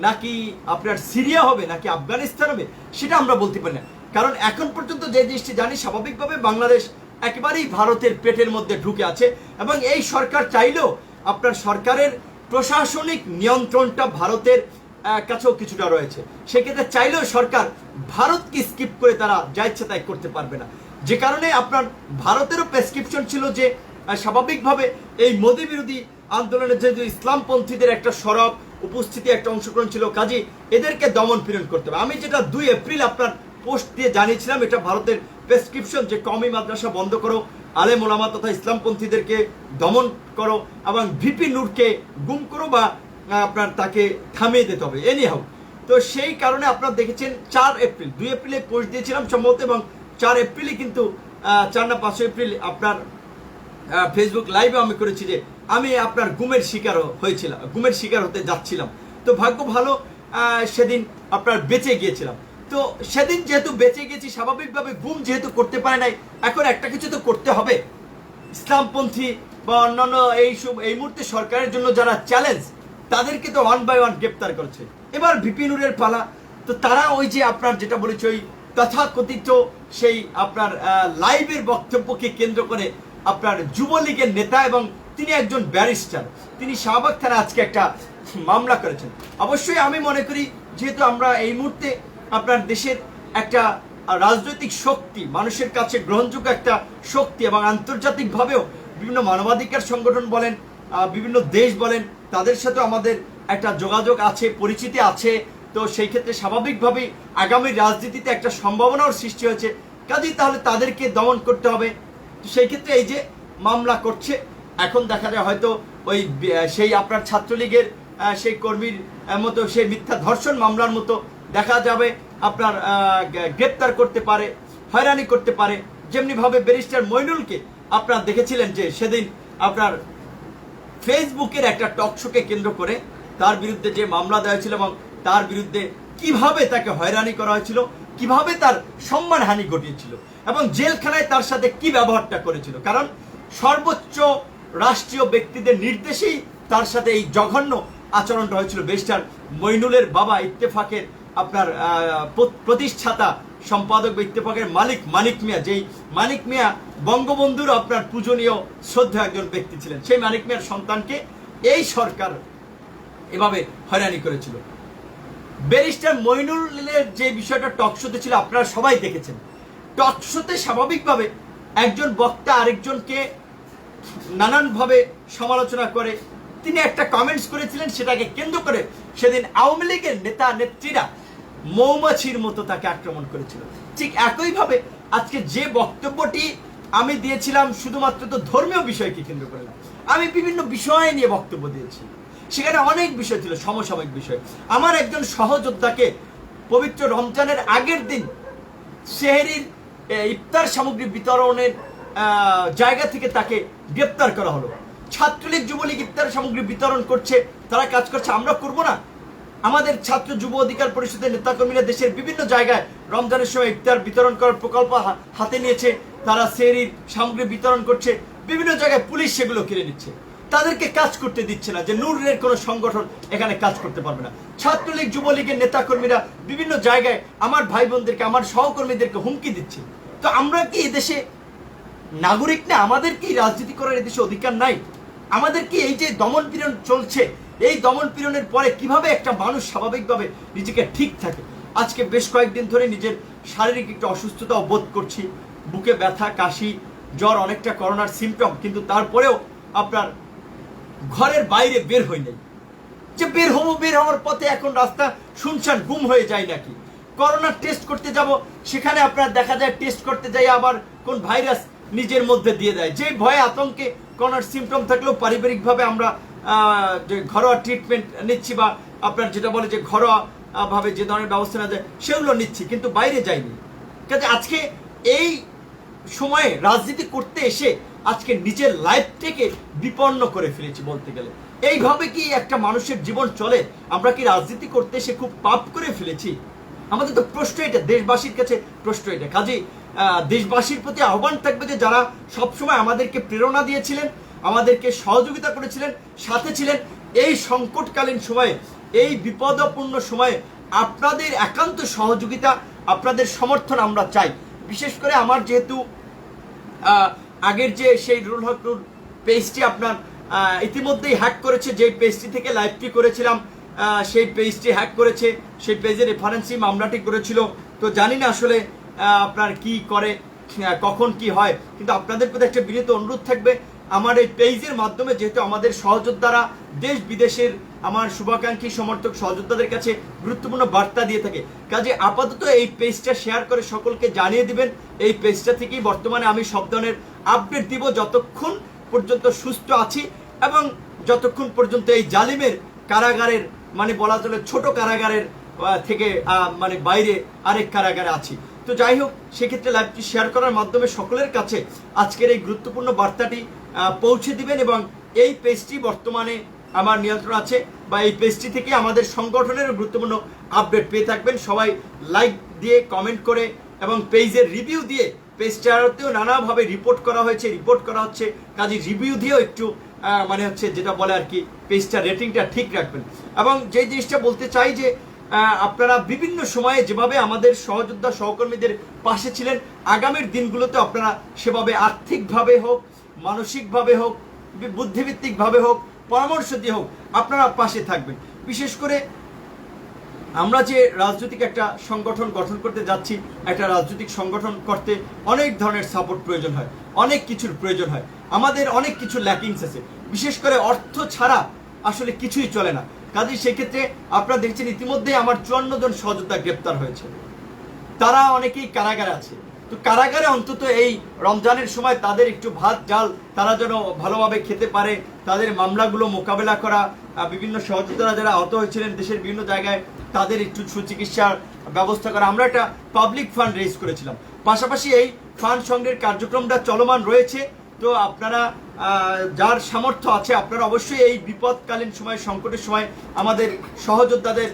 নাকি আপনার সিরিয়া হবে নাকি আফগানিস্তান হবে সেটা আমরা বলতে পারি না। কারণ এখন পর্যন্ত যে জিনিসটি জানি, স্বাভাবিকভাবে বাংলাদেশ একেবারেই ভারতের পেটের মধ্যে ঢুকে আছে এবং এই সরকার চাইলেও আপনার সরকারের প্রশাসনিক নিয়ন্ত্রণটা ভারতের কাছেও কিছুটা রয়েছে। সেক্ষেত্রে চাইলেও সরকার ভারতকে স্কিপ করে তারা যা ইচ্ছা তাই করতে পারবে না। যে কারণে আপনার ভারতেরও প্রেসক্রিপশন ছিল যে স্বাভাবিকভাবে এই মোদী বিরোধী আন্দোলনে যেহেতু ইসলামপন্থীদের একটা সরব উপস্থিতি, একটা অংশগ্রহণ ছিল, কাজে এদেরকে দমন পীড়ন করতে হবে। আমি যেটা 2 এপ্রিল আপনার পোস্ট দিয়ে জানিয়েছিলাম, এটা ভারতের প্রেসক্রিপশন যে কওমি মাদ্রাসা বন্ধ করো, আলেম ওলামা তথা ইসলামপন্থীদেরকে দমন করো এবং ভিপি নূরকে গুম করো বা আপনার তাকে থামিয়ে দিতে হবে এনি হাউ। তো সেই কারণে আপনারা দেখেছেন 4 এপ্রিল, 2 এপ্রিলে পোস্ট দিয়েছিলাম সম্ভবত এবং 4 এপ্রিলে কিন্তু 4 না 5 এপ্রিল আপনার ফেসবুক লাইভে আমি করেছি যে আমি আপনার গুমের শিকার হয়েছিলাম, গুমের শিকার হতে যাচ্ছিলাম। তো ভাগ্য ভালো সেদিন আপনার বেঁচে গিয়েছিলাম। তো সেদিন যেহেতু বেঁচে গেছি, স্বাভাবিকভাবে গুম যেহেতু করতে পারে নাই, এখন একটা কিছু তো করতে হবে। ইসলামপন্থী বা অন্যান্য এই মুহূর্তে সরকারের জন্য যারা চ্যালেঞ্জ, তাদেরকে তো 1 বাই 1 গ্রেপ্তার করেছে। এবার ভিপি নূরের পালা। তো তারা ওই যে আপনার যেটা বলেছে ওই তথাকথিত সেই আপনার লাইভের বক্তব্যকে কেন্দ্র করে আপনার যুবলীগের নেতা এবং তিনি একজন ব্যারিস্টার, তিনি শাহবাগ থানায় আজকে একটা মামলা করেছেন। অবশ্যই আমি মনে করি যেহেতু আমরা এই মুহূর্তে আপনার দেশের একটা রাজনৈতিক শক্তি, মানুষের কাছে গ্রহণযোগ্য একটা শক্তি এবং আন্তর্জাতিকভাবেও বিভিন্ন মানবাধিকার সংগঠন বলেন, বিভিন্ন দেশ বলেন, তাদের সাথে আমাদের একটা যোগাযোগ আছে, পরিচিতি আছে। তো সেই ক্ষেত্রে স্বাভাবিকভাবেই আগামী রাজনীতিতে একটা সম্ভাবনার সৃষ্টি হয়েছে, কাজেই তাহলে তাদেরকে দমন করতে হবে। তো সেই ক্ষেত্রে এই যে মামলা করছে, এখন দেখা যায় হয়তো ওই সেই আপনার ছাত্রলীগের সেই কর্মীর মতো সেই মিথ্যা ধর্ষণ মামলার মতো দেখা যাবে আপনার গ্রেপ্তার করতে পারে, হয়রানি করতে পারে। যেমনিভাবে ব্যারিস্টার মইনুলকে আপনারা দেখেছিলেন যে সেদিন আপনার ফেসবুকের একটা টক শোকে কেন্দ্র করে তার বিরুদ্ধে যে মামলা দেওয়া হয়েছিল এবং তার বিরুদ্ধে কিভাবে তাকে হয়রানি করা হয়েছিল, কিভাবে তার সম্মানহানি ঘটিয়েছিল এবং জেলখানায় তার সাথে কি ব্যবহারটা করেছিল। কারণ সর্বোচ্চ রাষ্ট্রীয় ব্যক্তিদের নির্দেশেই তার সাথে এই জঘন্য আচরণটা হয়েছিল। ব্যারিস্টার মইনুলের বাবা ইত্তেফাকের আপনার প্রতিষ্ঠাতা সম্পাদক বা ইত্তেফাকের মালিক মানিক মিয়া, যেই মানিক মিয়া বঙ্গবন্ধুর আপনার পূজনীয় শ্রদ্ধা একজন ব্যক্তি ছিলেন, সেই মানিক মিয়ার সন্তানকে এই সরকার এভাবে হয়রানি করেছিল। ব্যারিস্টার মইনুলের যে বিষয়টা টকশোতে ছিল আপনারা সবাই দেখেছেন। টকশোতে স্বাভাবিকভাবে একজন বক্তা আরেকজনকে নানানভাবে সমালোচনা করে, তিনি একটা কমেন্টস করেছিলেন, সেটাকে কেন্দ্র করে সেদিন আওয়ামী লীগের নেতা নেত্রীরা মৌমাছির মতো তাকে আক্রমণ করেছিল। ঠিক একইভাবে আজকে যে বক্তব্যটি আমি দিয়েছিলাম শুধুমাত্র তো ধর্মীয় বিষয়কে কেন্দ্র করে না, আমি বিভিন্ন বিষয় নিয়ে বক্তব্য দিয়েছি, সেখানে অনেক বিষয় ছিল, সমসাময়িক বিষয়। আমার একজন সহযোদ্ধাকে পবিত্র রমজানের আগের দিন সেহরির ইফতার সামগ্রী বিতরণের জায়গা থেকে তাকে গ্রেপ্তার করা হলো। ছাত্রলীগ যুবলীগ ইফতার সামগ্রী বিতরণ করছে, তারা কাজ করছে, আমরা করব না? আমাদের ছাত্র যুব অধিকার পরিষদের নেতাকর্মীরা দেশের বিভিন্ন জায়গায় রমজানের সময় ইফতার বিতরণ করার প্রকল্প হাতে নিয়েছে, তারা সেহরির সামগ্রী বিতরণ করছে, বিভিন্ন জায়গায় পুলিশ সেগুলো কিনে নিচ্ছে, তাদেরকে কাজ করতে দিচ্ছে না, যে নূরের কোনো সংগঠন এখানে কাজ করতে পারবে না। ছাত্রলীগ যুবলীগের নেতাকর্মীরা বিভিন্ন জায়গায় আমার ভাই বোনদেরকে, আমার সহকর্মীদেরকে হুমকি দিচ্ছে। তো আমরা কি এদেশে নাগরিক না? আমাদের কি রাজনীতি করার এদেশে অধিকার নাই? আমাদের কি এই যে দমন পীড়ন চলছে, এই দমন পীড়নের পরে কিভাবে একটা মানুষ স্বাভাবিকভাবে নিজেকে ঠিক থাকে? আজকে বেশ কয়েকদিন ধরে নিজের শারীরিক একটা অসুস্থতাও বোধ করছি, বুকে ব্যথা, কাশি, জ্বর, অনেকটা করোনার সিমটম, কিন্তু তারপরেও আপনার ঘরের বাইরে বের হই নাই। যে বের হওয়ার পথে এখন রাস্তা শুনশান, গুম হয়ে যায় নাকি। করোনার টেস্ট করতে যাব, সেখানে আপনার দেখা যায় টেস্ট করতে যাই আবার কোন ভাইরাস নিজের মধ্যে দিয়ে দেয়। যে ভয়ে আতঙ্কে করোনার সিমটম থাকলেও পারিবারিকভাবে আমরা যে ঘরোয়া ট্রিটমেন্ট নিচ্ছি বা আপনার যেটা বলে যে ঘরোয়া ভাবে যে ধরনের ব্যবস্থা নেওয়া যায় সেগুলো নিচ্ছি, কিন্তু বাইরে যাইনি। কাজে আজকে এই সময়ে রাজনীতি করতে এসে আজকে নিজের লাইফটাকে বিপন্ন করে ফেলেছি বলতে গেলে। এইভাবে কি একটা মানুষের জীবন চলে? আমরা কি রাজনীতি করতে এসে খুব পাপ করে ফেলেছি? আমাদের তো প্রশ্ন এটা, দেশবাসীর কাছে প্রশ্ন এটা। কাজে দেশবাসীর প্রতি আহ্বান থাকবে যে যারা সবসময় আমাদেরকে প্রেরণা দিয়েছিলেন, আমাদেরকে সহযোগিতা করেছিলেন, সাথে ছিলেন, এই সংকটকালীন সময়ে, এই বিপদপূর্ণ সময়ে আপনাদের একান্ত সহযোগিতা, আপনাদের সমর্থন আমরা চাই। বিশেষ করে আমার যেহেতু আগের যে সেই রুল হক রুল পেজটি আপনার ইতিমধ্যেই হ্যাক করেছে, যে পেজটি থেকে লাইভটি করেছিলাম সেই পেজটি হ্যাক করেছে, সেই পেজের রেফারেন্সই মামলাটি করেছিল। তো জানি না আসলে আপনার কি করে, কখন কি হয়, কিন্তু আপনাদের প্রতি একটা বিনীত অনুরোধ থাকবে, আমার এই পেজের মাধ্যমে যেহেতু আমাদের সহযোদ্ধারা দেশ বিদেশের আমার শুভাকাঙ্ক্ষী সমর্থক সহযোদ্ধাদের কাছে গুরুত্বপূর্ণ বার্তা দিয়ে থাকে, কাজে আপাতত এই পেজটা শেয়ার করে সকলকে জানিয়ে দিবেন। এই পেজটা থেকেই বর্তমানে আমি সব ধরনের আপডেট দিব যতক্ষণ পর্যন্ত সুস্থ আছি এবং যতক্ষণ পর্যন্ত এই জালিমের কারাগারের, মানে বলা চলে ছোট কারাগারের থেকে মানে বাইরে আরেক কারাগারে আছি। তো যাই হোক, সেক্ষেত্রে লাইভটি শেয়ার করার মাধ্যমে সকলের কাছে আজকের এই গুরুত্বপূর্ণ বার্তাটি পৌঁছে দিবেন এবং এই পেজটি বর্তমানে আমার নিয়ন্ত্রণ আছে, বা এই পেজটি থেকে আমাদের সংগঠনের গুরুত্বপূর্ণ আপডেট পেয়ে থাকবেন। সবাই লাইক দিয়ে, কমেন্ট করে এবং পেজের রিভিউ দিয়ে, পেজটাতেও নানাভাবে রিপোর্ট করা হয়েছে, রিপোর্ট করা হচ্ছে, কাজে রিভিউ দিয়েও একটু মানে হচ্ছে যেটা বলে আর কি, পেজটা রেটিংটা ঠিক রাখবেন। এবং যে জিনিসটা বলতে চাই যে আপনারা বিভিন্ন সময়ে যেভাবে আমাদের সহযোদ্ধা সহকর্মীদের পাশে ছিলেন, আগামীর দিনগুলোতে আপনারা সেভাবে আর্থিকভাবে হোক, মানসিকভাবে হোক, বুদ্ধিভিত্তিকভাবে হোক, পরামর্শ দিয়ে হোক আপনারা পাশে থাকবেন। বিশেষ করে আমরা যে রাজনৈতিক একটা সংগঠন গঠন করতে যাচ্ছি, একটা রাজনৈতিক সংগঠন করতে অনেক ধরনের সাপোর্ট প্রয়োজন হয়, অনেক কিছুর প্রয়োজন হয়, আমাদের অনেক কিছু ল্যাকিংস আছে, বিশেষ করে অর্থ ছাড়া আসলে কিছুই চলে না। কাজেই সেক্ষেত্রে আপনারা দেখছেন ইতিমধ্যে আমার 54 জন সহযোদ্ধা গ্রেপ্তার হয়েছে, তারা অনেকেই কারাগারে আছে। তো কারাগারে অন্তত এই রমজানের সময় তাদের একটু ভাত ডাল তারা যেন ভালোভাবে খেতে পারে, তাদের মামলাগুলো মোকাবেলা করা, বিভিন্ন সহযোদ্ধারা যারা আহত হয়েছিলেন দেশের বিভিন্ন জায়গায় তাদের একটু সুচিকিৎসার ব্যবস্থা করা। আমরা একটা পাবলিক ফান্ড রেজ করেছিলাম, পাশাপাশি এই ফান্ড সংগ্রহের কার্যক্রমটা চলমান রয়েছে। তো আপনারা যার সামর্থ্য আছে আপনারা অবশ্যই এই বিপদকালীন সময়, সংকটের সময় আমাদের সহযোদ্ধাদের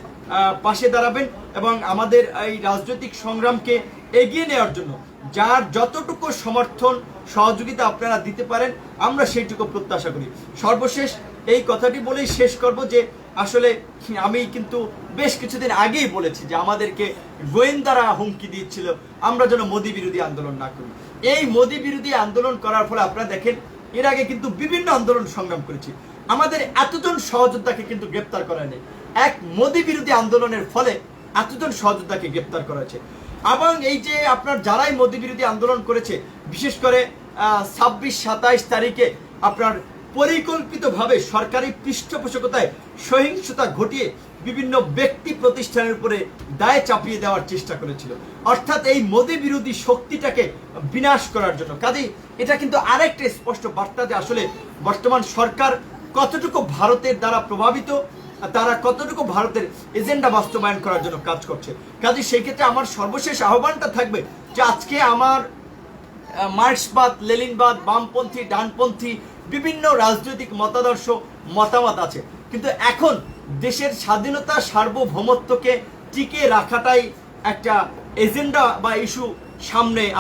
পাশে দাঁড়াবেন এবং আমাদের এই রাজনৈতিক সংগ্রামকে এগিয়ে নেওয়ার জন্য যার যতটুকু সমর্থন সহযোগিতা আপনারা দিতে পারেন আমরা সেইটুকু প্রত্যাশা করি। সর্বশেষ এই কথাটি বলেই শেষ করব যে আসলে আমি কিন্তু বেশ কিছুদিন আগেই বলেছি যে আমাদেরকে গোয়েন্দারা হুমকি দিচ্ছিল আমরা যেন মোদি বিরোধী আন্দোলন না করি। এই মোদি বিরোধী আন্দোলন করার ফলে আপনারা দেখেন এর আগে কিন্তু বিভিন্ন আন্দোলন সংগ্রাম করেছি, আমাদের এতজন সহযোদ্ধাকে কিন্তু গ্রেপ্তার করা নেই। এক মোদি বিরোধী আন্দোলনের ফলে এতজন সহযোদ্ধাকে গ্রেপ্তার করা হয়েছে। এবং এই যে আপনার যারাই মোদি বিরোধী আন্দোলন করেছে, বিশেষ করে 26-27 তারিখে আপনার পরিকল্পিতভাবে সরকারি পৃষ্ঠপোষকতায় সহিংসতা ঘটিয়ে বিভিন্ন ব্যক্তি প্রতিষ্ঠানের উপরে দায় চাপিয়ে দেওয়ার চেষ্টা করেছিল, অর্থাৎ এই মোদি বিরোধী শক্তিটাকে বিনাশ করার জন্য। কাজেই এটা কিন্তু আরেকটা স্পষ্ট বার্তা যে আসলে বর্তমান সরকার কতটুকু ভারতের দ্বারা প্রভাবিত, তারা কতটুকু ভারতের এজেন্ডা বাস্তবায়ন করার জন্য কাজ করছে। কাজে সেই ক্ষেত্রে আমার সর্বশেষ আহ্বানটা থাকবে যে আজকে আমার মার্ক্সবাদ, লেনিনবাদ, বামপন্থী, ডানপন্থী বিভিন্ন রাজনৈতিক মতাদর্শ, মতামত আছে, কিন্তু এখন দেশের স্বাধীনতা, সার্বভৌমত্বকে টিকিয়ে রাখাটাই একটা এজেন্ডা বা ইস্যু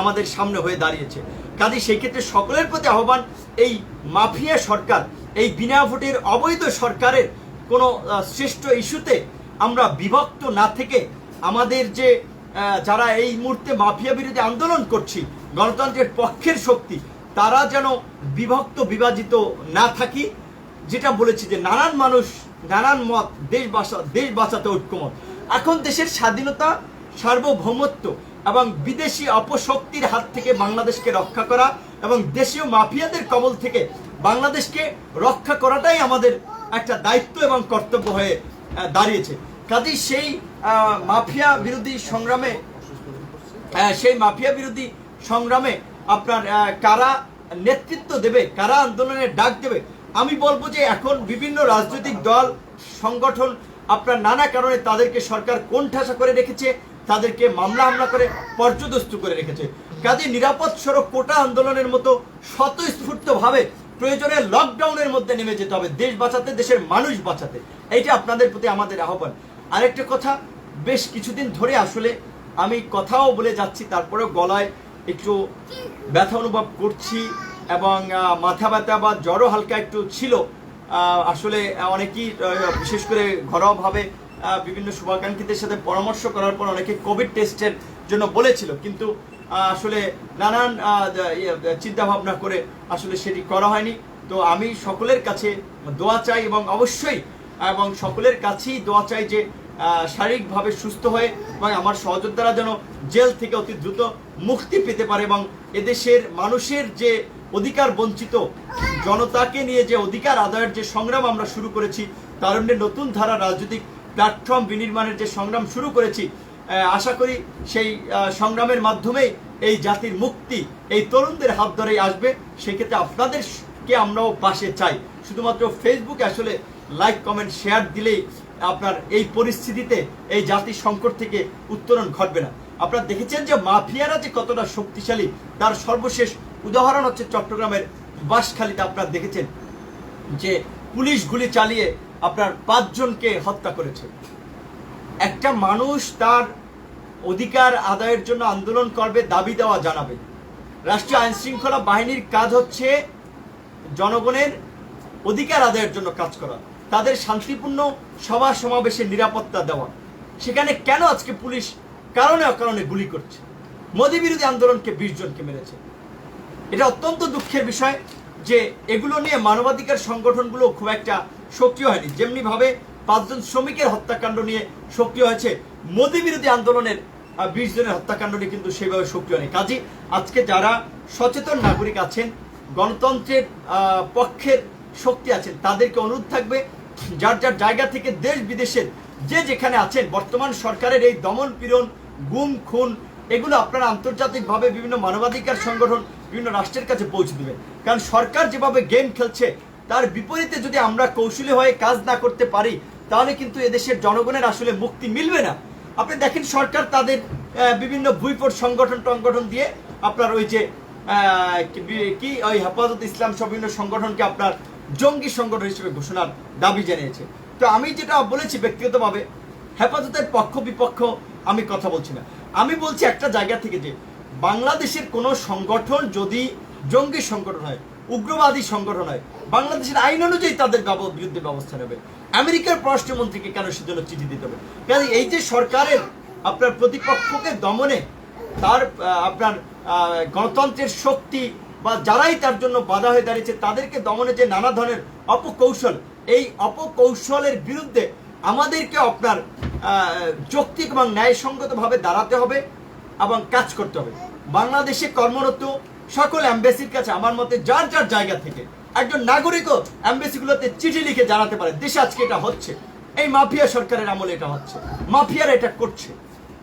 আমাদের সামনে হয়ে দাঁড়িয়েছে। কাজে সেই ক্ষেত্রে সকলের প্রতি আহ্বান, এই মাফিয়া সরকার, এই বিনা ভোটের অবৈধ সরকারের কোনো শ্রেষ্ঠ ইস্যুতে আমরা বিভক্ত না থেকে আমাদের যে যারা এই মুহূর্তে মাফিয়া বিরোধী আন্দোলন করছি, গণতন্ত্রের পক্ষের শক্তি, তারা যেন বিভক্ত বিভাজিত না থাকি। যেটা বলেছি যে নানান মানুষ, নানান মত, দেশ বাঁচাতে ঐক্যমত। এখন দেশের স্বাধীনতা, সার্বভৌমত্ব এবং বিদেশি অপশক্তির হাত থেকে বাংলাদেশকে রক্ষা করা এবং দেশীয় মাফিয়াদের কবল থেকে বাংলাদেশকে রক্ষা করাটাই আমাদের একটা দায়িত্ব এবং কর্তব্য হয়ে দাঁড়িয়েছে। কাজেই সেই মাফিয়া বিরোধী সংগ্রামে আপনার কারা নেতৃত্ব দেবে, কারা আন্দোলনের ডাক দেবে, আমি বলবো যে এখন বিভিন্ন রাজনৈতিক দল, সংগঠন আপনার নানা কারণে তাদেরকে সরকার কোণঠাসা করে রেখেছে, তাদেরকে মামলা হামলা করে পর্যদস্ত করে রেখেছে। কাজে নিরাপদ সড়ক কোটা আন্দোলনের মতো স্বতঃস্ফূর্তভাবে প্রয়োজনে লকডাউনের মধ্যে নেমে যেতে হবে, দেশ বাঁচাতে, দেশের মানুষ বাঁচাতে। এইটা আপনাদের প্রতি আমাদের আহ্বান। আরেকটা কথা, বেশ কিছুদিন ধরে আসলে আমি কথাও বলে যাচ্ছি, তারপরেও গলায় একটু ব্যথা অনুভব করছি এবং মাথা ব্যথা বা জ্বরও হালকা একটু ছিল। আসলে অনেকেই বিশেষ করে ঘরোয়াভাবে বিভিন্ন শুভাকাঙ্ক্ষীদের সাথে পরামর্শ করার পর অনেকে কোভিড টেস্টের জন্য বলেছিল, কিন্তু আসলে নানান চিন্তা ভাবনা করে আসলে সেটি করা হয়নি। তো আমি সকলের কাছে দোয়া চাই এবং অবশ্যই এবং সকলের কাছেই দোয়া চাই যে শারীরিকভাবে সুস্থ হয়ে এবং আমার সহযোদ্ধারা যেন জেল থেকে অতি দ্রুত মুক্তি পেতে পারে এবং এদেশের মানুষের যে অধিকার বঞ্চিত জনতাকে নিয়ে যে অধিকার আদায়ের যে সংগ্রাম আমরা শুরু করেছি, তারুণ্যের নতুন ধারা রাজনৈতিক প্ল্যাটফর্ম বিনির্মাণের যে সংগ্রাম শুরু করেছি, আশা করি সেই সংগ্রামের মাধ্যমেই এই জাতির মুক্তি এই তরুণদের হাত ধরেই আসবে। সেক্ষেত্রে আপনাদেরকে আমরাও পাশে চাই। শুধুমাত্র ফেসবুকে আসলে লাইক কমেন্ট শেয়ার দিলেই আপনার এই পরিস্থিতিতে এই জাতির সংকট থেকে উত্তরণ ঘটবে না। আপনারা দেখেছেন যে মাফিয়ারা যে কতটা শক্তিশালী, তার সর্বশেষ উদাহরণ হচ্ছে চট্টগ্রামের বাঁশখালীতে। আপনারা দেখেছেন যে পুলিশ গুলি চালিয়ে আপনার 5 জনকে হত্যা করেছে। একটা মানুষ তার অধিকার আদায়ের জন্য আন্দোলন করবে, দাবি দেওয়া জানাবে। রাষ্ট্রীয় আইন শৃঙ্খলা বাহিনীর কাজ হচ্ছে জনগণের অধিকার আদায়ের জন্য কাজ করা, তাদের শান্তিপূর্ণ সভা সমাবেশের নিরাপত্তা দেওয়া। সেখানে কেন আজকে পুলিশ কারণে অকারণে গুলি করছে? মোদী বিরোধী আন্দোলনকে 20 জনকে মেরেছে। এটা অত্যন্ত দুঃখের বিষয় যে এগুলো নিয়ে মানবাধিকার সংগঠনগুলো খুব একটা সক্রিয় হয়নি। যেমনি ভাবে 5 জন শ্রমিকের হত্যাকাণ্ড নিয়ে সক্রিয় হয়েছে, মোদী বিরোধী আন্দোলনের 20 জনের হত্যাকাণ্ড নিয়ে কিন্তু সেভাবে সক্রিয় নেই। কাজে আজকে যারা সচেতন নাগরিক আছেন, গণতন্ত্রের পক্ষের শক্তি আছেন, তাদেরকে অনুরোধ থাকবে যার যার জায়গা থেকে দেশ বিদেশের যে যেখানে আছেন, বর্তমান সরকারের এই দমন পীড়ন, গুম খুন, এগুলো আপনারা আন্তর্জাতিকভাবে বিভিন্ন মানবাধিকার সংগঠন, বিভিন্ন রাষ্ট্রের কাছে পৌঁছে দেবেন। কারণ সরকার যেভাবে গেম খেলছে, তার বিপরীতে যদি আমরা কৌশলী হয়ে কাজ না করতে পারি, তাহলে কিন্তু এদেশের জনগণের আসলে মুক্তি মিলবে না। আপনি দেখেন সরকার তাদের বিভিন্ন ভুইফোট সংগঠন দিয়ে আপনার ওই যে কি ওই হেফাজত ইসলাম সব বিভিন্ন সংগঠনকে আপনার জঙ্গি সংগঠন হিসেবে ঘোষণার দাবি জানিয়েছে। তো আমি যেটা বলেছি ব্যক্তিগতভাবে, হেফাজতের পক্ষ বিপক্ষ আমি কথা বলছি না। আমি বলছি একটা জায়গা থেকে যে বাংলাদেশের কোনো সংগঠন যদি জঙ্গি সংগঠন হয়, উগ্রবাদী সংগঠন হয়, বাংলাদেশের আইন অনুযায়ী তাদের বিরুদ্ধে ব্যবস্থা নেবে। আমেরিকার পররাষ্ট্রমন্ত্রীকে কেন সেজন্য চিঠি দিতে হবে? কারণ এই যে সরকারের আপনার প্রতিপক্ষকে দমনে তার আপনার গণতন্ত্রের শক্তি বা যারাই তার জন্য বাধা হয়ে দাঁড়িয়েছে, তাদেরকে দমনে যে নানা ধরনের অপকৌশল, এই অপকৌশলের বিরুদ্ধে আমাদেরকে আপনার যৌক্তিক এবং ন্যায়সঙ্গতভাবে দাঁড়াতে হবে এবং কাজ করতে হবে। বাংলাদেশে কর্মরত সকল এমবেসির কাছে আমার মতে যার যার জায়গা থেকে একজন নাগরিকও এমবেসিগুলোতে চিঠি লিখে জানাতে পারে দেশে আজকে এটা হচ্ছে, এই মাফিয়া সরকারের আমলে এটা হচ্ছে, মাফিয়ারা এটা করছে।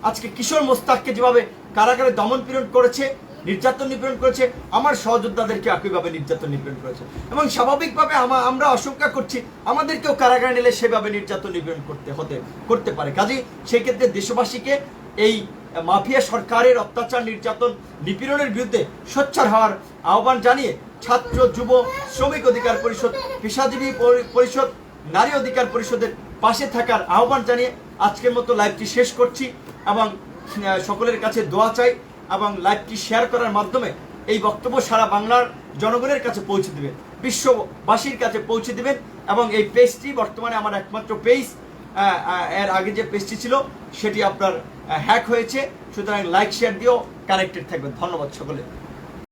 আজকে কিশোর মোস্তাককে যেভাবে কারাগারে দমন পীড়ন করেছে, নির্যাতন নিপীড়ন করেছে, আমার সহযোদ্ধাদেরকে একইভাবে নির্যাতন নিপীড়ন করেছে এবং স্বাভাবিকভাবে আমরা আশঙ্কা করছি আমাদেরকেও কারাগারে নিলে সেভাবে নির্যাতন নিপীড়ন করতে পারে। কাজেই সেই ক্ষেত্রে দেশবাসীকে এই মাফিয়া সরকারের অত্যাচার, নির্যাতন, নিপীড়নের বিরুদ্ধে সোচ্চার হওয়ার আহ্বান জানিয়ে ছাত্র, যুব, শ্রমিক অধিকার পরিষদ, পেশাজীবী পরিষদ, নারী অধিকার পরিষদের পাশে থাকার আহ্বান জানিয়ে আজকের মতো লাইভটি শেষ করছি এবং সকলের কাছে দোয়া চাই এবং লাইভটি শেয়ার করার মাধ্যমে এই বক্তব্য সারা বাংলার জনগণের কাছে পৌঁছে দেবেন, বিশ্ববাসীর কাছে পৌঁছে দেবেন। এবং এই পেজটি বর্তমানে আমার একমাত্র পেজ, এর আগে যে পেজটি ছিল সেটি আপনার হ্যাক হয়েছে, সুতরাং লাইক শেয়ার দিয়েও কানেক্টেড থাকবেন। ধন্যবাদ সকলে।